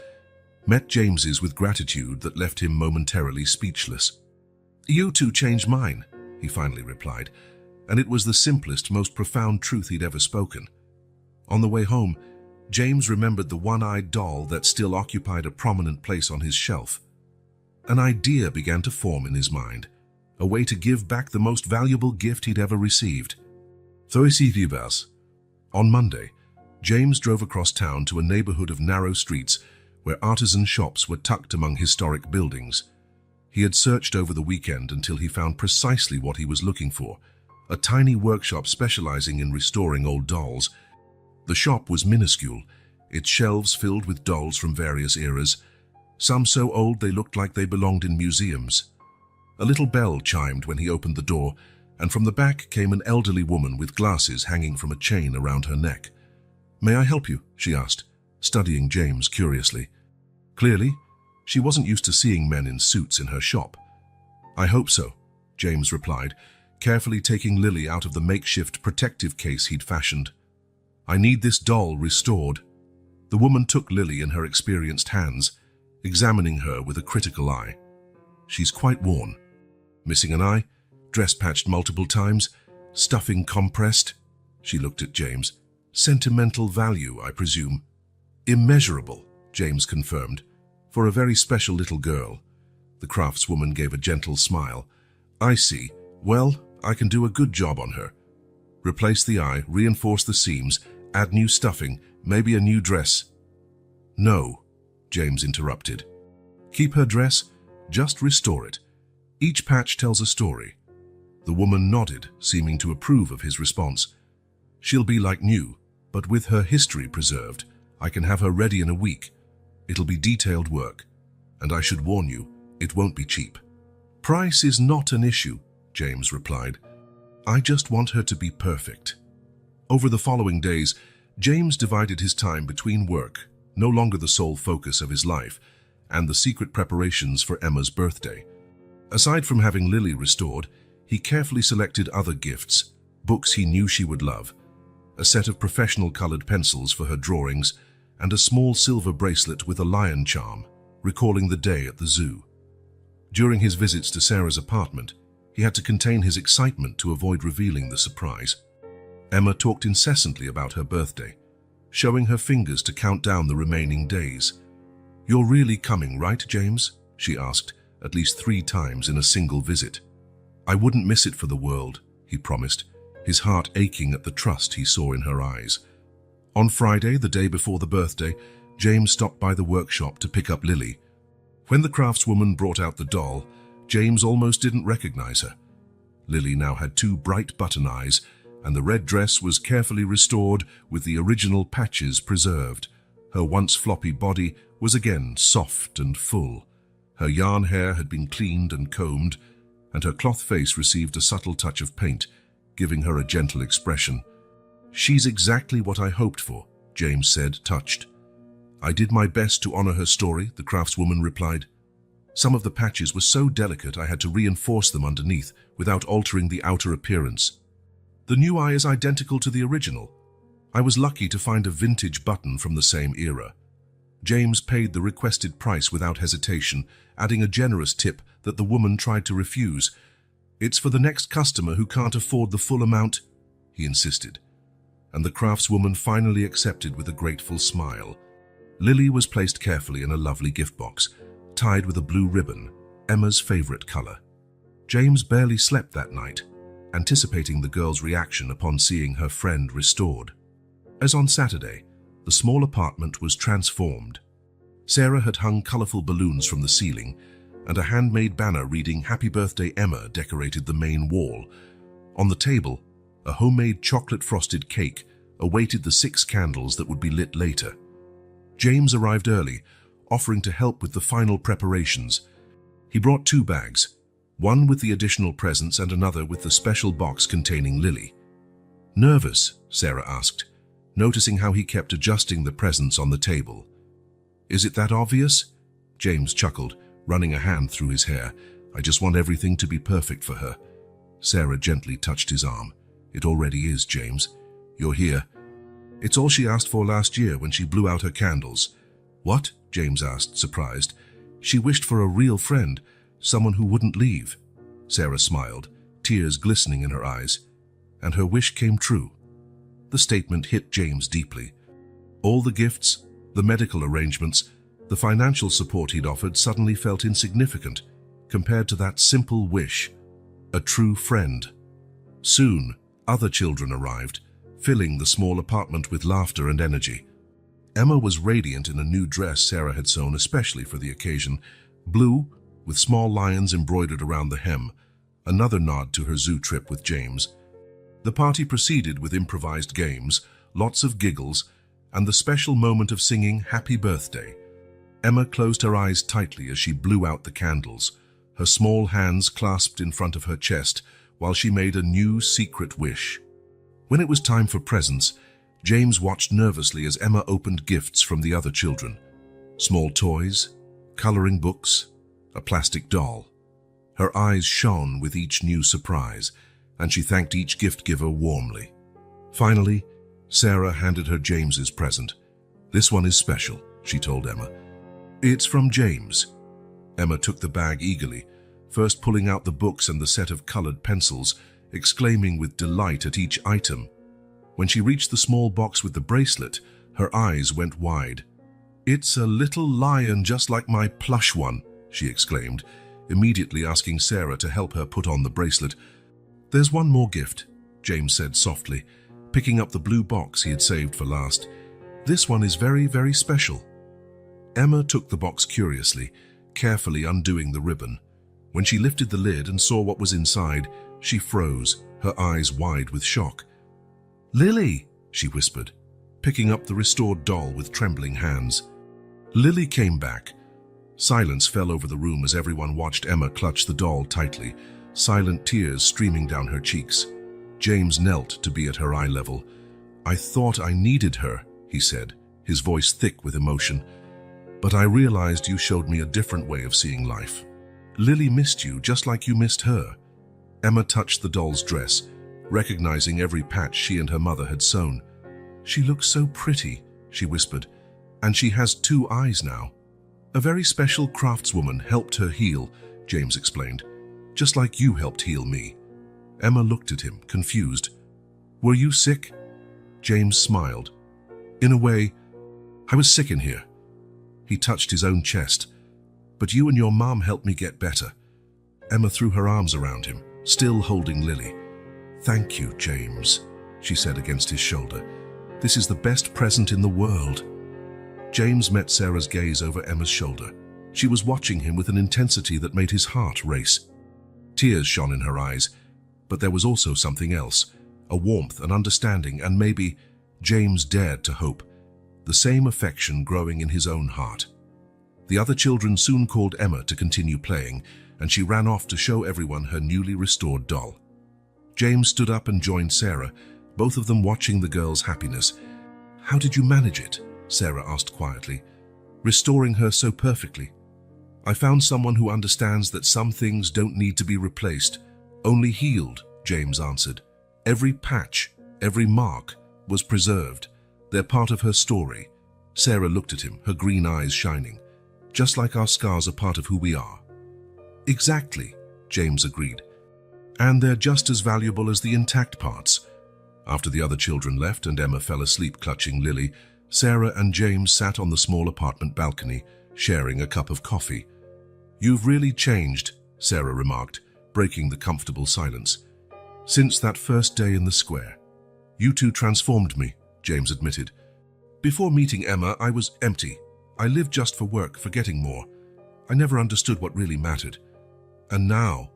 met James's with gratitude that left him momentarily speechless. "You two changed mine," he finally replied, and it was the simplest, most profound truth he'd ever spoken. On the way home, James remembered the one-eyed doll that still occupied a prominent place on his shelf. An idea began to form in his mind, a way to give back the most valuable gift he'd ever received. On Monday, James drove across town to a neighborhood of narrow streets where artisan shops were tucked among historic buildings. He had searched over the weekend until he found precisely what he was looking for, a tiny workshop specializing in restoring old dolls. The shop was minuscule, its shelves filled with dolls from various eras, some so old they looked like they belonged in museums. A little bell chimed when he opened the door, and from the back came an elderly woman with glasses hanging from a chain around her neck. "May I help you?" she asked, studying James curiously. Clearly, she wasn't used to seeing men in suits in her shop. "I hope so," James replied, carefully taking Lily out of the makeshift protective case he'd fashioned. "I need this doll restored." The woman took Lily in her experienced hands, examining her with a critical eye. She's quite worn. Missing an eye, dress patched multiple times, stuffing compressed. She looked at James. Sentimental value, I presume. Immeasurable, James confirmed. For a very special little girl. The craftswoman gave a gentle smile. I see. Well, I can do a good job on her. Replace the eye, reinforce the seams, add new stuffing, maybe a new dress. No, James interrupted. Keep her dress, just restore it. Each patch tells a story. The woman nodded, seeming to approve of his response. She'll be like new, but with her history preserved. I can have her ready in a week. It'll be detailed work. And I should warn you, it won't be cheap. Price is not an issue, James replied. I just want her to be perfect. Over the following days, James divided his time between work, no longer the sole focus of his life, and the secret preparations for Emma's birthday. Aside from having Lily restored, he carefully selected other gifts, books he knew she would love, a set of professional colored pencils for her drawings, and a small silver bracelet with a lion charm, recalling the day at the zoo. During his visits to Sarah's apartment, he had to contain his excitement to avoid revealing the surprise. Emma talked incessantly about her birthday, showing her fingers to count down the remaining days. You're really coming, right, James? She asked, at least 3 times in a single visit. I wouldn't miss it for the world, he promised, his heart aching at the trust he saw in her eyes. On Friday, the day before the birthday, James stopped by the workshop to pick up Lily. When the craftswoman brought out the doll, James almost didn't recognize her. Lily now had 2 bright button eyes, and the red dress was carefully restored with the original patches preserved. Her once floppy body was again soft and full. Her yarn hair had been cleaned and combed, and her cloth face received a subtle touch of paint, giving her a gentle expression. She's exactly what I hoped for, James said, touched. I did my best to honor her story, the craftswoman replied. Some of the patches were so delicate I had to reinforce them underneath without altering the outer appearance. The new eye is identical to the original. I was lucky to find a vintage button from the same era. James paid the requested price without hesitation, adding a generous tip that the woman tried to refuse. It's for the next customer who can't afford the full amount, he insisted. And the craftswoman finally accepted with a grateful smile. Lily was placed carefully in a lovely gift box, tied with a blue ribbon, Emma's favorite color. James barely slept that night, anticipating the girl's reaction upon seeing her friend restored. As on Saturday, the small apartment was transformed. Sarah had hung colorful balloons from the ceiling, and a handmade banner reading "Happy Birthday, Emma" decorated the main wall. On the table, a homemade chocolate-frosted cake awaited the 6 candles that would be lit later. James arrived early, offering to help with the final preparations. He brought 2 bags, one with the additional presents and another with the special box containing Lily. Nervous? Sarah asked, noticing how he kept adjusting the presents on the table. Is it that obvious? James chuckled, running a hand through his hair. I just want everything to be perfect for her. Sarah gently touched his arm. It already is, James. You're here. It's all she asked for last year when she blew out her candles. What? James asked, surprised. She wished for a real friend, someone who wouldn't leave. Sarah smiled, tears glistening in her eyes, and her wish came true. The statement hit James deeply. All the gifts, the medical arrangements, the financial support he'd offered suddenly felt insignificant compared to that simple wish, a true friend. Soon, other children arrived, filling the small apartment with laughter and energy. Emma was radiant in a new dress Sarah had sewn especially for the occasion, blue, with small lions embroidered around the hem, another nod to her zoo trip with James. The party proceeded with improvised games, lots of giggles, and the special moment of singing "Happy Birthday." Emma closed her eyes tightly as she blew out the candles, her small hands clasped in front of her chest while she made a new secret wish. When it was time for presents, James watched nervously as Emma opened gifts from the other children. Small toys, coloring books, a plastic doll. Her eyes shone with each new surprise, and she thanked each gift giver warmly. Finally, Sarah handed her James's present, "This one is special," she told Emma. "It's from James." Emma took the bag eagerly, first pulling out the books and the set of colored pencils, exclaiming with delight at each item. When she reached the small box with the bracelet, her eyes went wide. "It's a little lion just like my plush one," she exclaimed, immediately asking Sarah to help her put on the bracelet. "There's one more gift," James said softly, picking up the blue box he had saved for last. "This one is very, very special." Emma took the box curiously, carefully undoing the ribbon. When she lifted the lid and saw what was inside, she froze, her eyes wide with shock. "Lily," she whispered, picking up the restored doll with trembling hands. Lily came back. Silence fell over the room as everyone watched Emma clutch the doll tightly, silent tears streaming down her cheeks. James knelt to be at her eye level. "I thought I needed her," he said, his voice thick with emotion. "But I realized you showed me a different way of seeing life. Lily missed you just like you missed her." Emma touched the doll's dress, recognizing every patch she and her mother had sewn. "She looks so pretty," she whispered, "and she has 2 eyes now." "A very special craftswoman helped her heal," James explained, "just like you helped heal me." Emma looked at him, confused. "Were you sick?" James smiled. "In a way, I was sick in here." He touched his own chest. "But you and your mom helped me get better." Emma threw her arms around him, still holding Lily. "Thank you, James," she said against his shoulder. "This is the best present in the world." James met Sarah's gaze over Emma's shoulder. She was watching him with an intensity that made his heart race. Tears shone in her eyes, but there was also something else, a warmth, an understanding, and maybe, James dared to hope, the same affection growing in his own heart. The other children soon called Emma to continue playing, and she ran off to show everyone her newly restored doll. James stood up and joined Sarah, both of them watching the girl's happiness. "How did you manage it?" Sarah asked quietly, "restoring her so perfectly?" "I found someone who understands that some things don't need to be replaced, only healed," James answered. "Every patch, every mark was preserved. They're part of her story." Sarah looked at him, her green eyes shining. "Just like our scars are part of who we are." "Exactly," James agreed. "And they're just as valuable as the intact parts." After the other children left and Emma fell asleep clutching Lily, Sarah and James sat on the small apartment balcony, sharing a cup of coffee. "You've really changed," Sarah remarked, breaking the comfortable silence. "Since that first day in the square. You two transformed me," James admitted. "Before meeting Emma, I was empty. I lived just for work, forgetting more. I never understood what really mattered. And now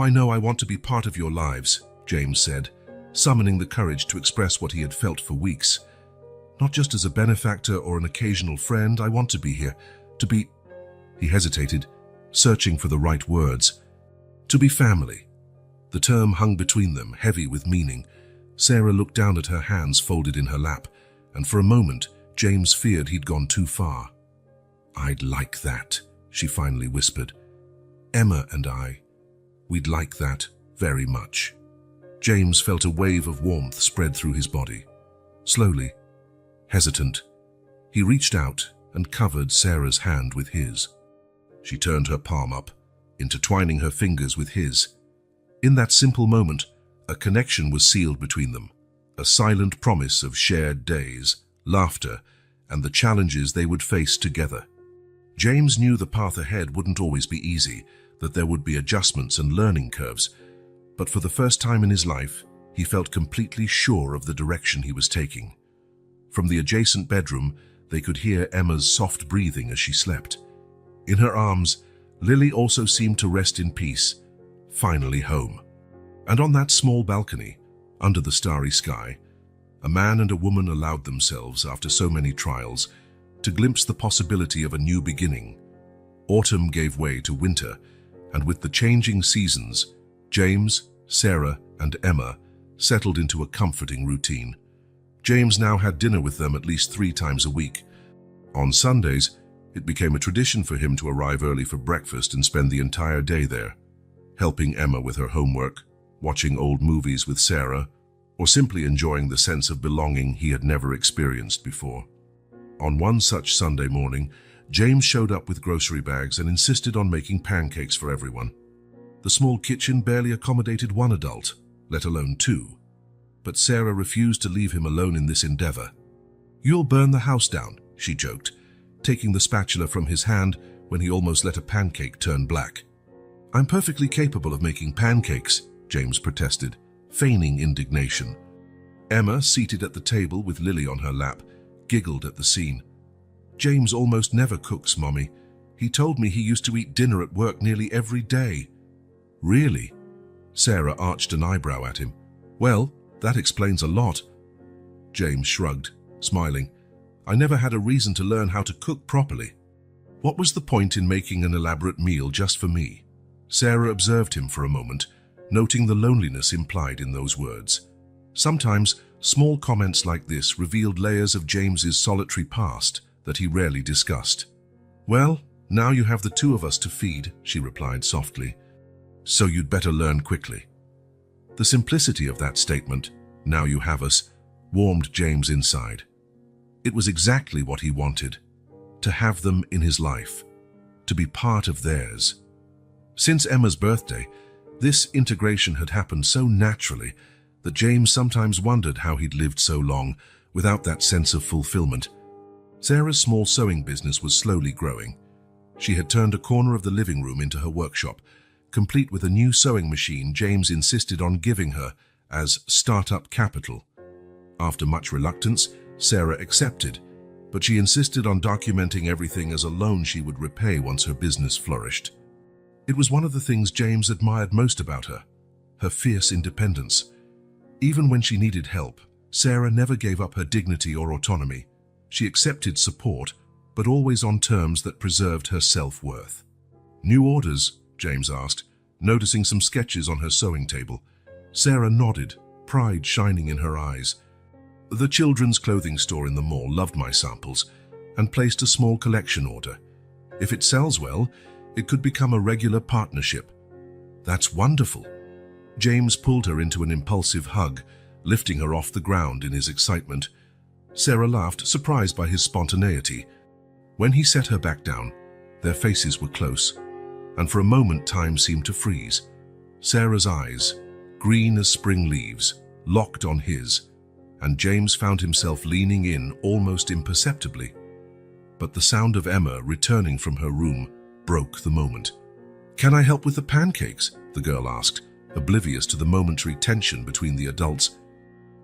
I know I want to be part of your lives," James said, summoning the courage to express what he had felt for weeks. "Not just as a benefactor or an occasional friend, I want to be here, to be—" He hesitated, searching for the right words. "To be family." The term hung between them, heavy with meaning. Sarah looked down at her hands folded in her lap, and for a moment, James feared he'd gone too far. "I'd like that," she finally whispered. "Emma and we'd like that very much." James felt a wave of warmth spread through his body. Slowly, hesitant, he reached out and covered Sarah's hand with his. She turned her palm up, intertwining her fingers with his. In that simple moment, a connection was sealed between them, a silent promise of shared days, laughter, and the challenges they would face together. James knew the path ahead wouldn't always be easy, that there would be adjustments and learning curves, but for the first time in his life, he felt completely sure of the direction he was taking. From the adjacent bedroom, they could hear Emma's soft breathing as she slept. In her arms, Lily also seemed to rest in peace, finally home. And on that small balcony, under the starry sky, a man and a woman allowed themselves, after so many trials, to glimpse the possibility of a new beginning. Autumn gave way to winter, and with the changing seasons, James, Sarah, and Emma settled into a comforting routine. James now had dinner with them at least 3 times a week. On Sundays, it became a tradition for him to arrive early for breakfast and spend the entire day there, helping Emma with her homework, watching old movies with Sarah, or simply enjoying the sense of belonging he had never experienced before. On one such Sunday morning, James showed up with grocery bags and insisted on making pancakes for everyone. The small kitchen barely accommodated one adult, let alone two. But Sarah refused to leave him alone in this endeavor. "You'll burn the house down," she joked, taking the spatula from his hand when he almost let a pancake turn black. "I'm perfectly capable of making pancakes," James protested, feigning indignation. Emma, seated at the table with Lily on her lap, giggled at the scene. "James almost never cooks, Mommy. He told me he used to eat dinner at work nearly every day." "Really?" Sarah arched an eyebrow at him. "Well, that explains a lot." James shrugged, smiling. "I never had a reason to learn how to cook properly. What was the point in making an elaborate meal just for me?" Sarah observed him for a moment, noting the loneliness implied in those words. Sometimes, small comments like this revealed layers of James's solitary past that he rarely discussed. "Well, now you have the two of us to feed," she replied softly. "So you'd better learn quickly." The simplicity of that statement, "now you have us," warmed James inside. It was exactly what he wanted, to have them in his life, to be part of theirs. Since Emma's birthday, this integration had happened so naturally that James sometimes wondered how he'd lived so long without that sense of fulfillment. Sarah's small sewing business was slowly growing. She had turned a corner of the living room into her workshop, complete with a new sewing machine James insisted on giving her as startup capital. After much reluctance, Sarah accepted, but she insisted on documenting everything as a loan she would repay once her business flourished. It was one of the things James admired most about her fierce independence. Even when she needed help, Sarah never gave up her dignity or autonomy. She accepted support, but always on terms that preserved her self-worth. "New orders?" James asked, noticing some sketches on her sewing table. Sarah nodded, pride shining in her eyes. "The children's clothing store in the mall loved my samples and placed a small collection order. If it sells well, it could become a regular partnership." "That's wonderful." James pulled her into an impulsive hug, lifting her off the ground in his excitement. Sarah laughed, surprised by his spontaneity. When he set her back down, their faces were close, and for a moment time seemed to freeze. Sarah's eyes, green as spring leaves, locked on his, and James found himself leaning in almost imperceptibly. But the sound of Emma returning from her room broke the moment. "Can I help with the pancakes?" the girl asked, oblivious to the momentary tension between the adults.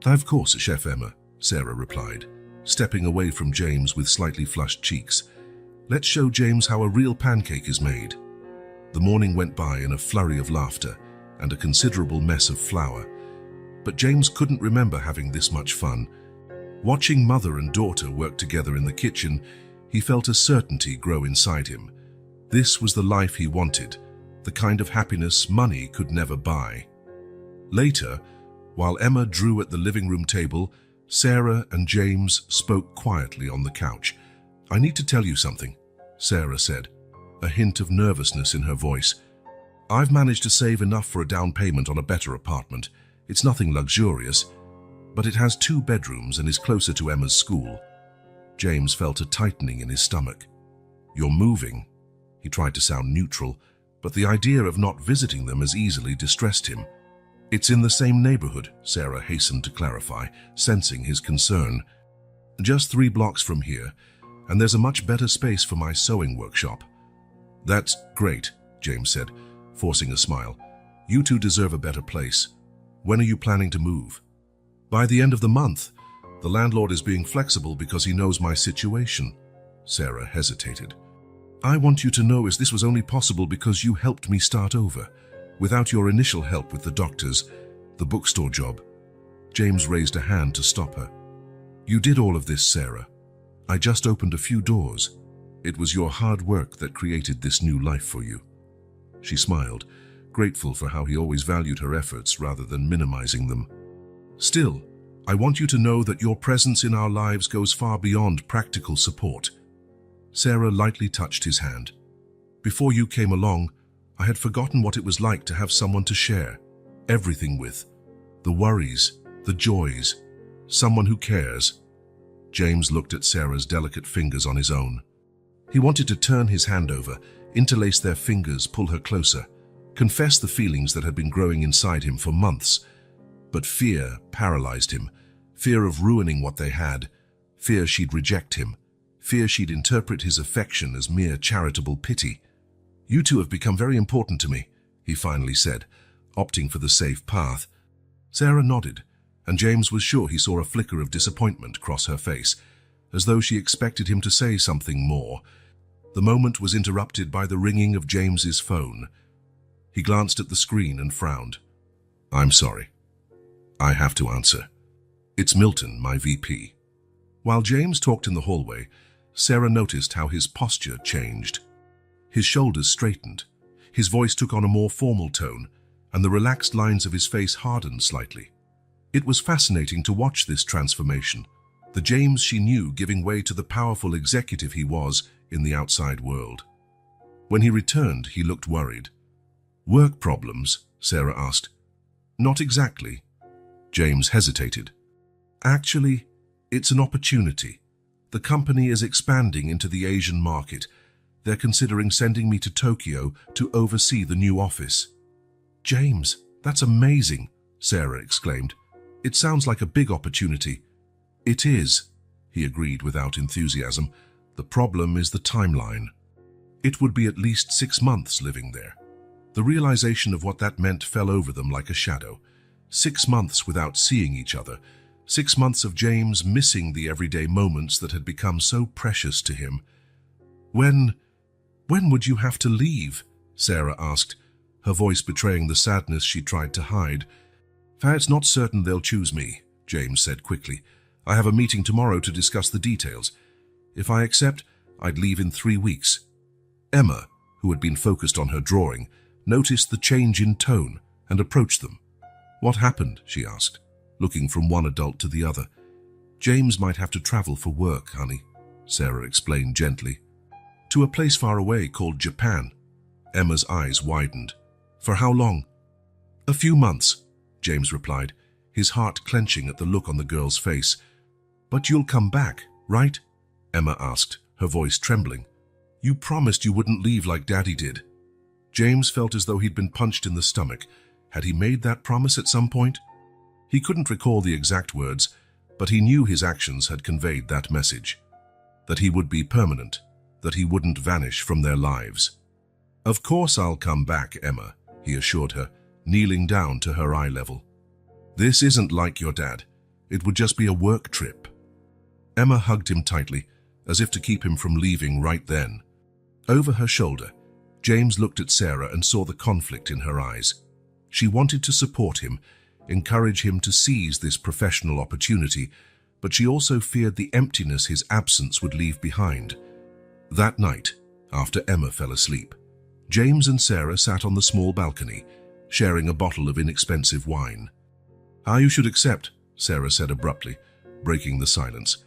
"Of course, Chef Emma," Sarah replied, stepping away from James with slightly flushed cheeks. "Let's show James how a real pancake is made." The morning went by in a flurry of laughter and a considerable mess of flour. But James couldn't remember having this much fun. Watching mother and daughter work together in the kitchen, he felt a certainty grow inside him. This was the life he wanted, the kind of happiness money could never buy. Later, while Emma drew at the living room table, Sarah and James spoke quietly on the couch. "I need to tell you something," Sarah said, a hint of nervousness in her voice. "I've managed to save enough for a down payment on a better apartment. It's nothing luxurious, but it has 2 bedrooms and is closer to Emma's school." James felt a tightening in his stomach. "You're moving?" He tried to sound neutral, but the idea of not visiting them as easily distressed him. "It's in the same neighborhood," Sarah hastened to clarify, sensing his concern. "Just 3 blocks from here, and there's a much better space for my sewing workshop." "That's great," James said, forcing a smile. "You two deserve a better place. When are you planning to move?" "By the end of the month. The landlord is being flexible because he knows my situation." Sarah hesitated. "I want you to know this was only possible because you helped me start over. Without your initial help with the doctors, the bookstore job." James raised a hand to stop her. "You did all of this, Sarah. I just opened a few doors. It was your hard work that created this new life for you." She smiled, grateful for how he always valued her efforts rather than minimizing them. "Still, I want you to know that your presence in our lives goes far beyond practical support." Sarah lightly touched his hand. "Before you came along, I had forgotten what it was like to have someone to share everything with. The worries, the joys, someone who cares." James looked at Sarah's delicate fingers on his own. He wanted to turn his hand over, interlace their fingers, pull her closer, confess the feelings that had been growing inside him for months. But fear paralyzed him, fear of ruining what they had, fear she'd reject him, fear she'd interpret his affection as mere charitable pity. "You two have become very important to me," he finally said, opting for the safe path. Sarah nodded, and James was sure he saw a flicker of disappointment cross her face, as though she expected him to say something more. The moment was interrupted by the ringing of James's phone. He glanced at the screen and frowned. "I'm sorry. I have to answer. It's Milton, my VP." While James talked in the hallway, Sarah noticed how his posture changed. His shoulders straightened, his voice took on a more formal tone, and the relaxed lines of his face hardened slightly. It was fascinating to watch this transformation, the James she knew giving way to the powerful executive he was in the outside world. When he returned, he looked worried. "Work problems?" Sarah asked. "Not exactly." James hesitated. "Actually, it's an opportunity. The company is expanding into the Asian market. They're considering sending me to Tokyo to oversee the new office." "James, that's amazing," Sarah exclaimed. "It sounds like a big opportunity." "It is," he agreed without enthusiasm. "The problem is the timeline. It would be at least 6 months living there." The realization of what that meant fell over them like a shadow. 6 months without seeing each other. 6 months of James missing the everyday moments that had become so precious to him. When would you have to leave?" Sarah asked, her voice betraying the sadness she tried to hide. "It's not certain they'll choose me," James said quickly. "I have a meeting tomorrow to discuss the details. If I accept, I'd leave in 3 weeks. Emma, who had been focused on her drawing, noticed the change in tone and approached them. "What happened?" she asked, looking from one adult to the other. "James might have to travel for work, honey," Sarah explained gently. "To a place far away called Japan." Emma's eyes widened. "For how long?" "A few months," James replied, his heart clenching at the look on the girl's face. "But you'll come back, right?" Emma asked, her voice trembling. "You promised you wouldn't leave like Daddy did." James felt as though he'd been punched in the stomach. Had he made that promise at some point? He couldn't recall the exact words, but he knew his actions had conveyed that message. That he would be permanent, that he wouldn't vanish from their lives. "Of course I'll come back, Emma," he assured her, kneeling down to her eye level. "This isn't like your dad. It would just be a work trip." Emma hugged him tightly, as if to keep him from leaving right then. Over her shoulder, James looked at Sarah and saw the conflict in her eyes. She wanted to support him, encourage him to seize this professional opportunity, but she also feared the emptiness his absence would leave behind. That night, after Emma fell asleep, James and Sarah sat on the small balcony, sharing a bottle of inexpensive wine. "You should accept," Sarah said abruptly, breaking the silence.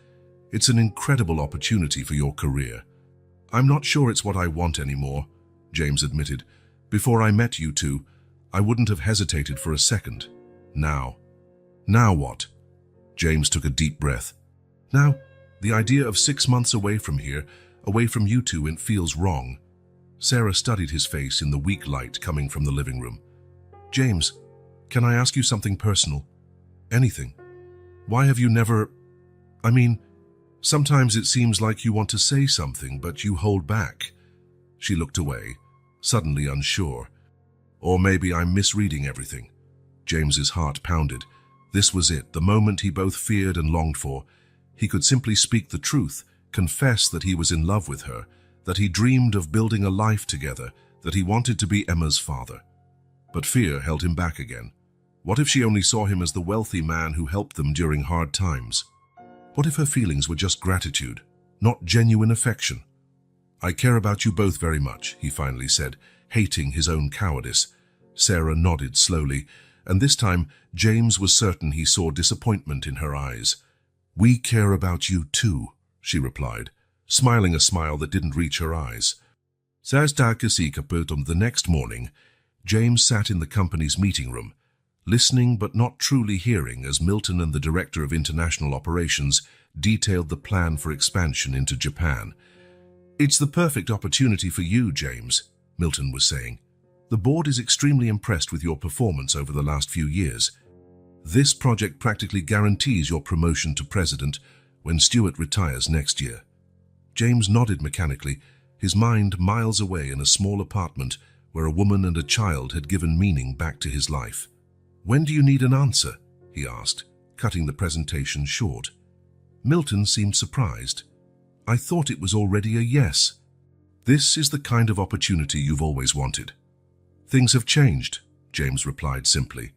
"It's an incredible opportunity for your career." "I'm not sure it's what I want anymore," James admitted. "Before I met you two, I wouldn't have hesitated for a second. Now what?" James took a deep breath. "Now, the idea of 6 months away from here, away from you two, it feels wrong." Sarah studied his face in the weak light coming from the living room. "James, can I ask you something personal? Anything? Why have you never... sometimes it seems like you want to say something, but you hold back." She looked away, suddenly unsure. "Or maybe I'm misreading everything." James's heart pounded. This was it, the moment he both feared and longed for. He could simply speak the truth, confess that he was in love with her, that he dreamed of building a life together, that he wanted to be Emma's father. But fear held him back again. What if she only saw him as the wealthy man who helped them during hard times? What if her feelings were just gratitude, not genuine affection? "I care about you both very much," he finally said, hating his own cowardice. Sarah nodded slowly, and this time James was certain he saw disappointment in her eyes. "We care about you too," she replied, smiling a smile that didn't reach her eyes. The next morning, James sat in the company's meeting room, listening but not truly hearing as Milton and the Director of International Operations detailed the plan for expansion into Japan. "It's the perfect opportunity for you, James," Milton was saying. "The board is extremely impressed with your performance over the last few years. This project practically guarantees your promotion to president when Stewart retires next year." James nodded mechanically, his mind miles away in a small apartment where a woman and a child had given meaning back to his life. "When do you need an answer?" he asked, cutting the presentation short. Milton seemed surprised. "I thought it was already a yes." "This is the kind of opportunity you've always wanted." "Things have changed," James replied simply.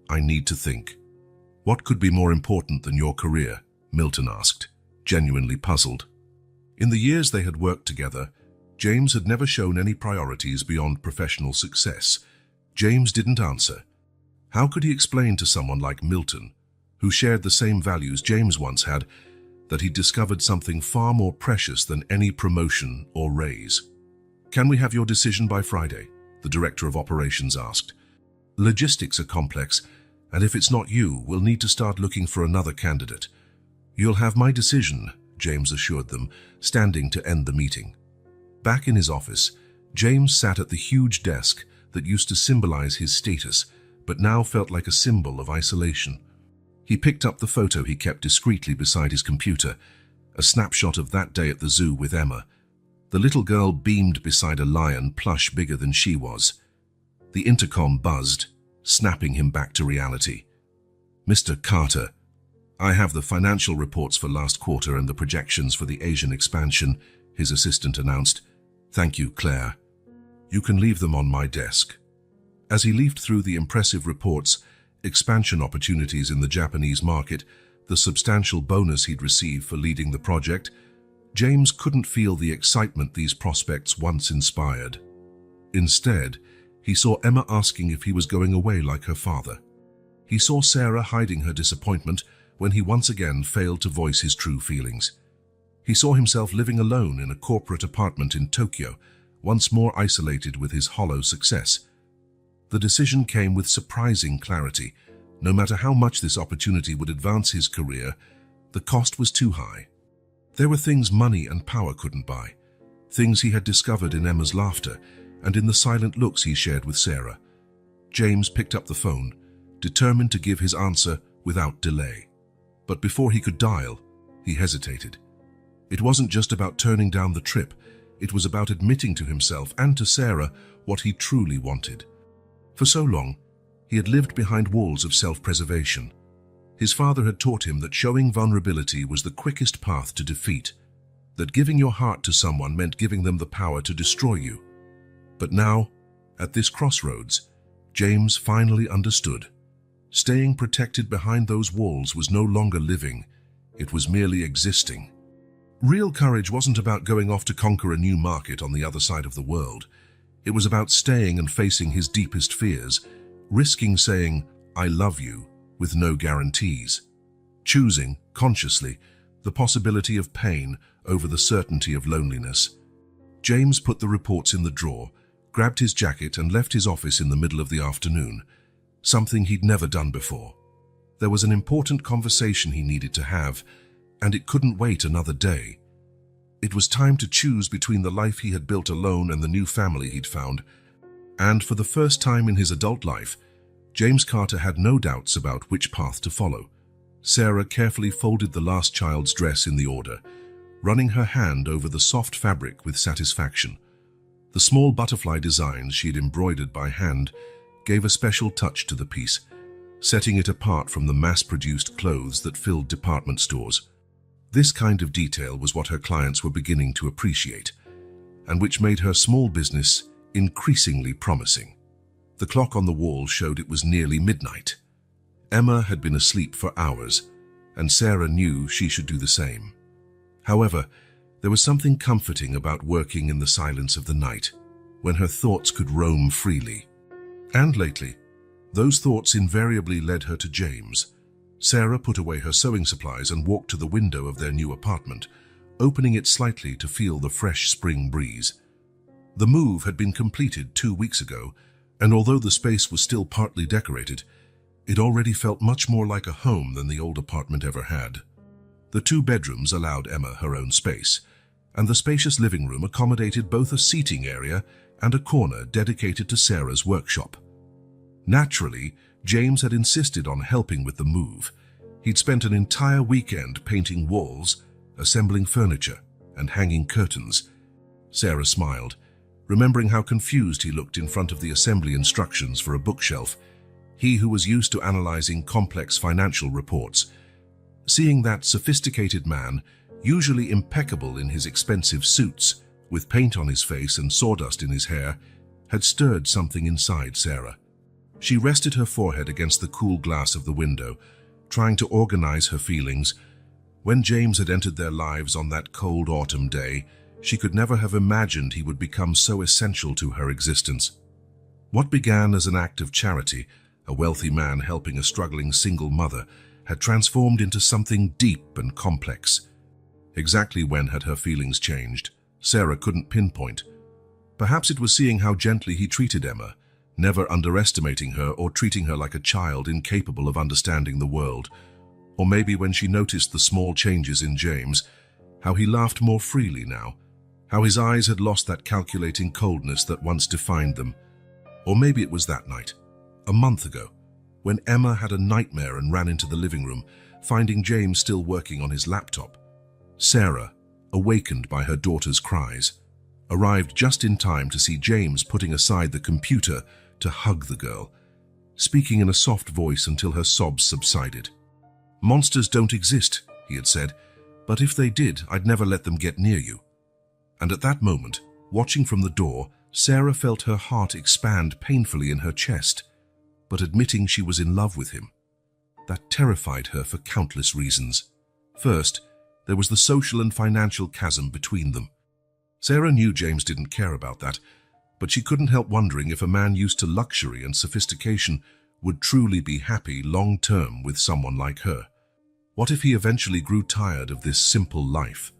"I need to think." "What could be more important than your career?" Milton asked, genuinely puzzled. In the years they had worked together, James had never shown any priorities beyond professional success. James didn't answer. How could he explain to someone like Milton, who shared the same values James once had, that he'd discovered something far more precious than any promotion or raise? "Can we have your decision by Friday?" the Director of Operations asked. "Logistics are complex, and if it's not you, we'll need to start looking for another candidate." "You'll have my decision," James assured them, standing to end the meeting. Back in his office, James sat at the huge desk that used to symbolize his status, but now felt like a symbol of isolation. He picked up the photo he kept discreetly beside his computer, a snapshot of that day at the zoo with Emma. The little girl beamed beside a lion plush bigger than she was. The intercom buzzed, snapping him back to reality. "Mr. Carter, I have the financial reports for last quarter and the projections for the Asian expansion," his assistant announced. "Thank you, Claire. You can leave them on my desk." As he leafed through the impressive reports, expansion opportunities in the Japanese market, the substantial bonus he'd received for leading the project, James couldn't feel the excitement these prospects once inspired. Instead, he saw Emma asking if he was going away like her father. He saw Sarah hiding her disappointment when he once again failed to voice his true feelings. He saw himself living alone in a corporate apartment in Tokyo, once more isolated with his hollow success. The decision came with surprising clarity. No matter how much this opportunity would advance his career, the cost was too high. There were things money and power couldn't buy, things he had discovered in Emma's laughter and in the silent looks he shared with Sarah. James picked up the phone, determined to give his answer without delay. But before he could dial, he hesitated. It wasn't just about turning down the trip, it was about admitting to himself and to Sarah what he truly wanted. For so long, he had lived behind walls of self-preservation. His father had taught him that showing vulnerability was the quickest path to defeat, that giving your heart to someone meant giving them the power to destroy you. But now, at this crossroads, James finally understood. Staying protected behind those walls was no longer living, it was merely existing. Real courage wasn't about going off to conquer a new market on the other side of the world. It was about staying and facing his deepest fears, risking saying, "I love you," with no guarantees. Choosing, consciously, the possibility of pain over the certainty of loneliness. James put the reports in the drawer, grabbed his jacket and left his office in the middle of the afternoon, something he'd never done before. There was an important conversation he needed to have, and it couldn't wait another day. It was time to choose between the life he had built alone and the new family he'd found. And for the first time in his adult life, James Carter had no doubts about which path to follow. Sarah carefully folded the last child's dress in the order, running her hand over the soft fabric with satisfaction. The small butterfly designs she'd embroidered by hand gave a special touch to the piece, setting it apart from the mass-produced clothes that filled department stores. This kind of detail was what her clients were beginning to appreciate, and which made her small business increasingly promising. The clock on the wall showed it was nearly midnight. Emma had been asleep for hours, and Sarah knew she should do the same. However, there was something comforting about working in the silence of the night, when her thoughts could roam freely. And lately, those thoughts invariably led her to James. Sarah put away her sewing supplies and walked to the window of their new apartment, opening it slightly to feel the fresh spring breeze. The move had been completed 2 weeks ago, and although the space was still partly decorated, It already felt much more like a home than the old apartment ever had. The 2 bedrooms allowed Emma her own space, and the spacious living room accommodated both a seating area and a corner dedicated to Sarah's workshop. Naturally, James had insisted on helping with the move. He'd spent an entire weekend painting walls, assembling furniture, and hanging curtains. Sarah smiled, remembering how confused he looked in front of the assembly instructions for a bookshelf, he who was used to analyzing complex financial reports. Seeing that sophisticated man, usually impeccable in his expensive suits, with paint on his face and sawdust in his hair, had stirred something inside Sarah. She rested her forehead against the cool glass of the window, trying to organize her feelings. When James had entered their lives on that cold autumn day, she could never have imagined he would become so essential to her existence. What began as an act of charity, a wealthy man helping a struggling single mother, had transformed into something deep and complex. Exactly when had her feelings changed? Sarah couldn't pinpoint. Perhaps it was seeing how gently he treated Emma, never underestimating her or treating her like a child incapable of understanding the world. Or maybe when she noticed the small changes in James, how he laughed more freely now, how his eyes had lost that calculating coldness that once defined them. Or maybe it was that night, a month ago, when Emma had a nightmare and ran into the living room, finding James still working on his laptop. Sarah, awakened by her daughter's cries, arrived just in time to see James putting aside the computer to hug the girl, speaking in a soft voice until her sobs subsided. "Monsters don't exist," he had said, "but if they did, I'd never let them get near you." And at that moment, watching from the door, Sarah felt her heart expand painfully in her chest. But admitting she was in love with him, that terrified her for countless reasons. First, there was the social and financial chasm between them. Sarah knew James didn't care about that, but she couldn't help wondering if a man used to luxury and sophistication would truly be happy long-term with someone like her. What if he eventually grew tired of this simple life?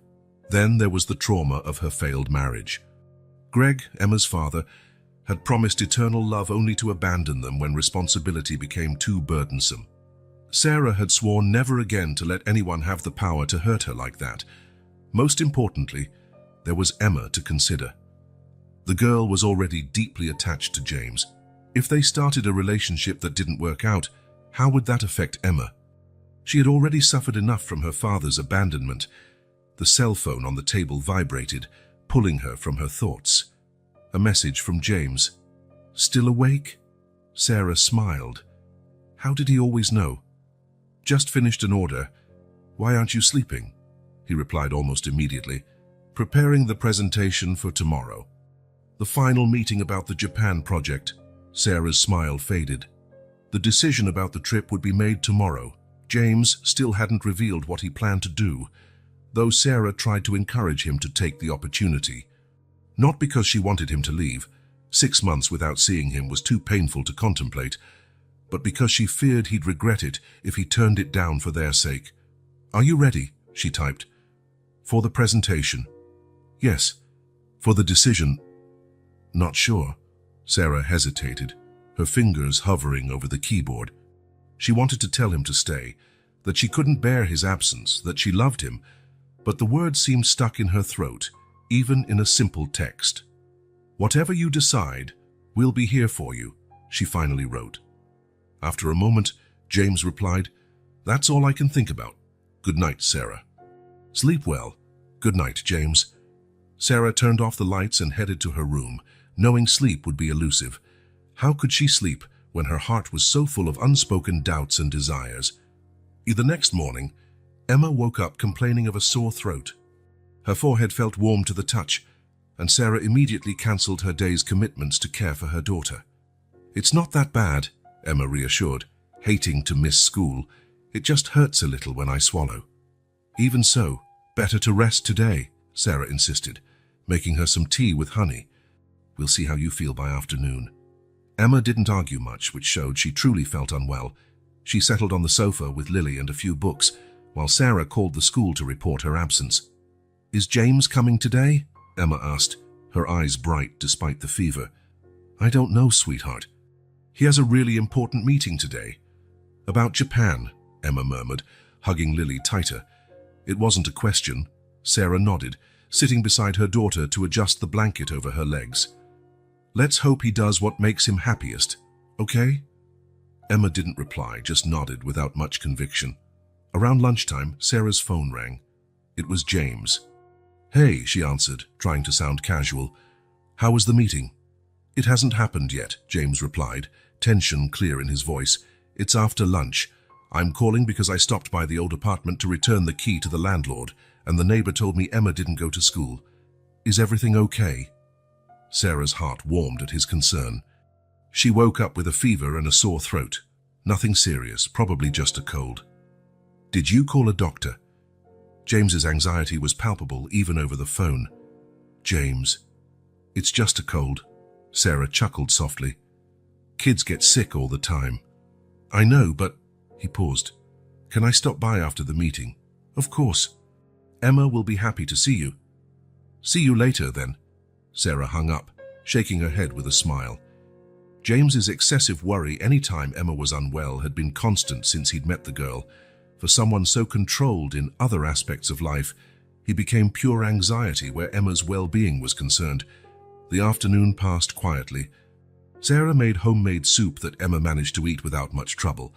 Then there was the trauma of her failed marriage. Greg, Emma's father, had promised eternal love only to abandon them when responsibility became too burdensome. Sarah had sworn never again to let anyone have the power to hurt her like that. Most importantly, there was Emma to consider. The girl was already deeply attached to James. If they started a relationship that didn't work out, how would that affect Emma? She had already suffered enough from her father's abandonment. The cell phone on the table vibrated, pulling her from her thoughts. A message from James. "Still awake?" Sarah smiled. How did he always know? "Just finished an order. Why aren't you sleeping?" He replied almost immediately. "Preparing the presentation for tomorrow. The final meeting about the Japan project." Sarah's smile faded. The decision about the trip would be made tomorrow. James still hadn't revealed what he planned to do, though Sarah tried to encourage him to take the opportunity. Not because she wanted him to leave. 6 months without seeing him was too painful to contemplate, but because she feared he'd regret it if he turned it down for their sake. "Are you ready?" she typed. "For the presentation?" "Yes." "For the decision?" "Not sure." Sarah hesitated, her fingers hovering over the keyboard. She wanted to tell him to stay, that she couldn't bear his absence, that she loved him, but the words seemed stuck in her throat, even in a simple text. "Whatever you decide, we'll be here for you," she finally wrote. After a moment, James replied, "That's all I can think about. Good night, Sarah." "Sleep well." "Good night, James." Sarah turned off the lights and headed to her room, knowing sleep would be elusive. How could she sleep when her heart was so full of unspoken doubts and desires? The next morning, Emma woke up complaining of a sore throat. Her forehead felt warm to the touch, and Sarah immediately cancelled her day's commitments to care for her daughter. "It's not that bad," Emma reassured, hating to miss school. "It just hurts a little when I swallow." "Even so, better to rest today," Sarah insisted, making her some tea with honey. "We'll see how you feel by afternoon." Emma didn't argue much, which showed she truly felt unwell. She settled on the sofa with Lily and a few books, while Sarah called the school to report her absence. "Is James coming today?" Emma asked, her eyes bright despite the fever. "I don't know, sweetheart. He has a really important meeting today. About Japan, Emma murmured, hugging Lily tighter. It wasn't a question. Sarah nodded, sitting beside her daughter to adjust the blanket over her legs. Let's hope he does what makes him happiest, okay? Emma didn't reply, just nodded without much conviction. Around lunchtime, Sarah's phone rang. It was James. Hey, she answered, trying to sound casual. How was the meeting? It hasn't happened yet, James replied, tension clear in his voice. It's after lunch. I'm calling because I stopped by the old apartment to return the key to the landlord, and the neighbor told me Emma didn't go to school. Is everything okay? Sarah's heart warmed at his concern. She woke up with a fever and a sore throat. Nothing serious, probably just a cold. Did you call a doctor? James's anxiety was palpable even over the phone. James, it's just a cold. Sarah chuckled softly. Kids get sick all the time. I know, but... He paused. Can I stop by after the meeting? Of course. Emma will be happy to see you. See you later, then. Sarah hung up, shaking her head with a smile. James's excessive worry any time Emma was unwell had been constant since he'd met the girl. For someone so controlled in other aspects of life, he became pure anxiety where Emma's well-being was concerned. The afternoon passed quietly. Sarah made homemade soup that Emma managed to eat without much trouble,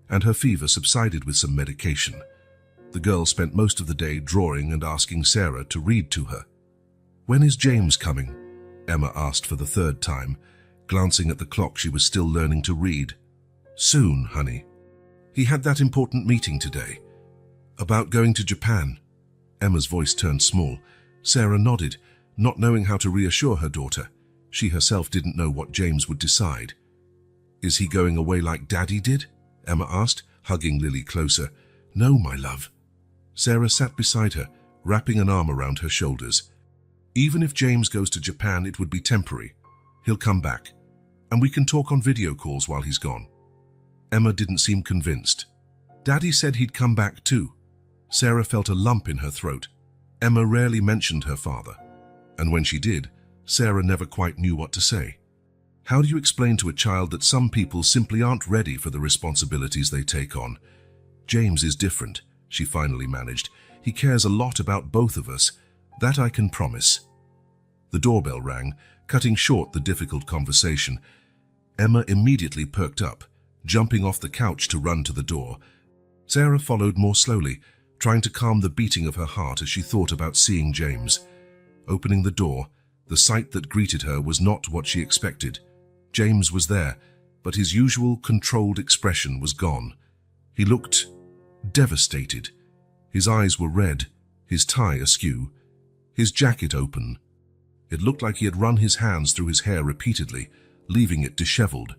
and her fever subsided with some medication. The girl spent most of the day drawing and asking Sarah to read to her. When is James coming? Emma asked for the third time, glancing at the clock she was still learning to read. Soon, honey. He had that important meeting today. About going to Japan. Emma's voice turned small. Sarah nodded, not knowing how to reassure her daughter. She herself didn't know what James would decide. Is he going away like Daddy did? Emma asked, hugging Lily closer. No, my love. Sarah sat beside her, wrapping an arm around her shoulders. Even if James goes to Japan, it would be temporary. He'll come back, and we can talk on video calls while he's gone. Emma didn't seem convinced. Daddy said he'd come back too. Sarah felt a lump in her throat. Emma rarely mentioned her father, and when she did, Sarah never quite knew what to say. How do you explain to a child that some people simply aren't ready for the responsibilities they take on? James is different, she finally managed. He cares a lot about both of us. That I can promise. The doorbell rang, cutting short the difficult conversation. Emma immediately perked up, jumping off the couch to run to the door. Sarah followed more slowly, trying to calm the beating of her heart as she thought about seeing James. Opening the door, the sight that greeted her was not what she expected. James was there, but his usual controlled expression was gone. He looked devastated. His eyes were red, his tie askew, his jacket open. It looked like he had run his hands through his hair repeatedly, leaving it disheveled.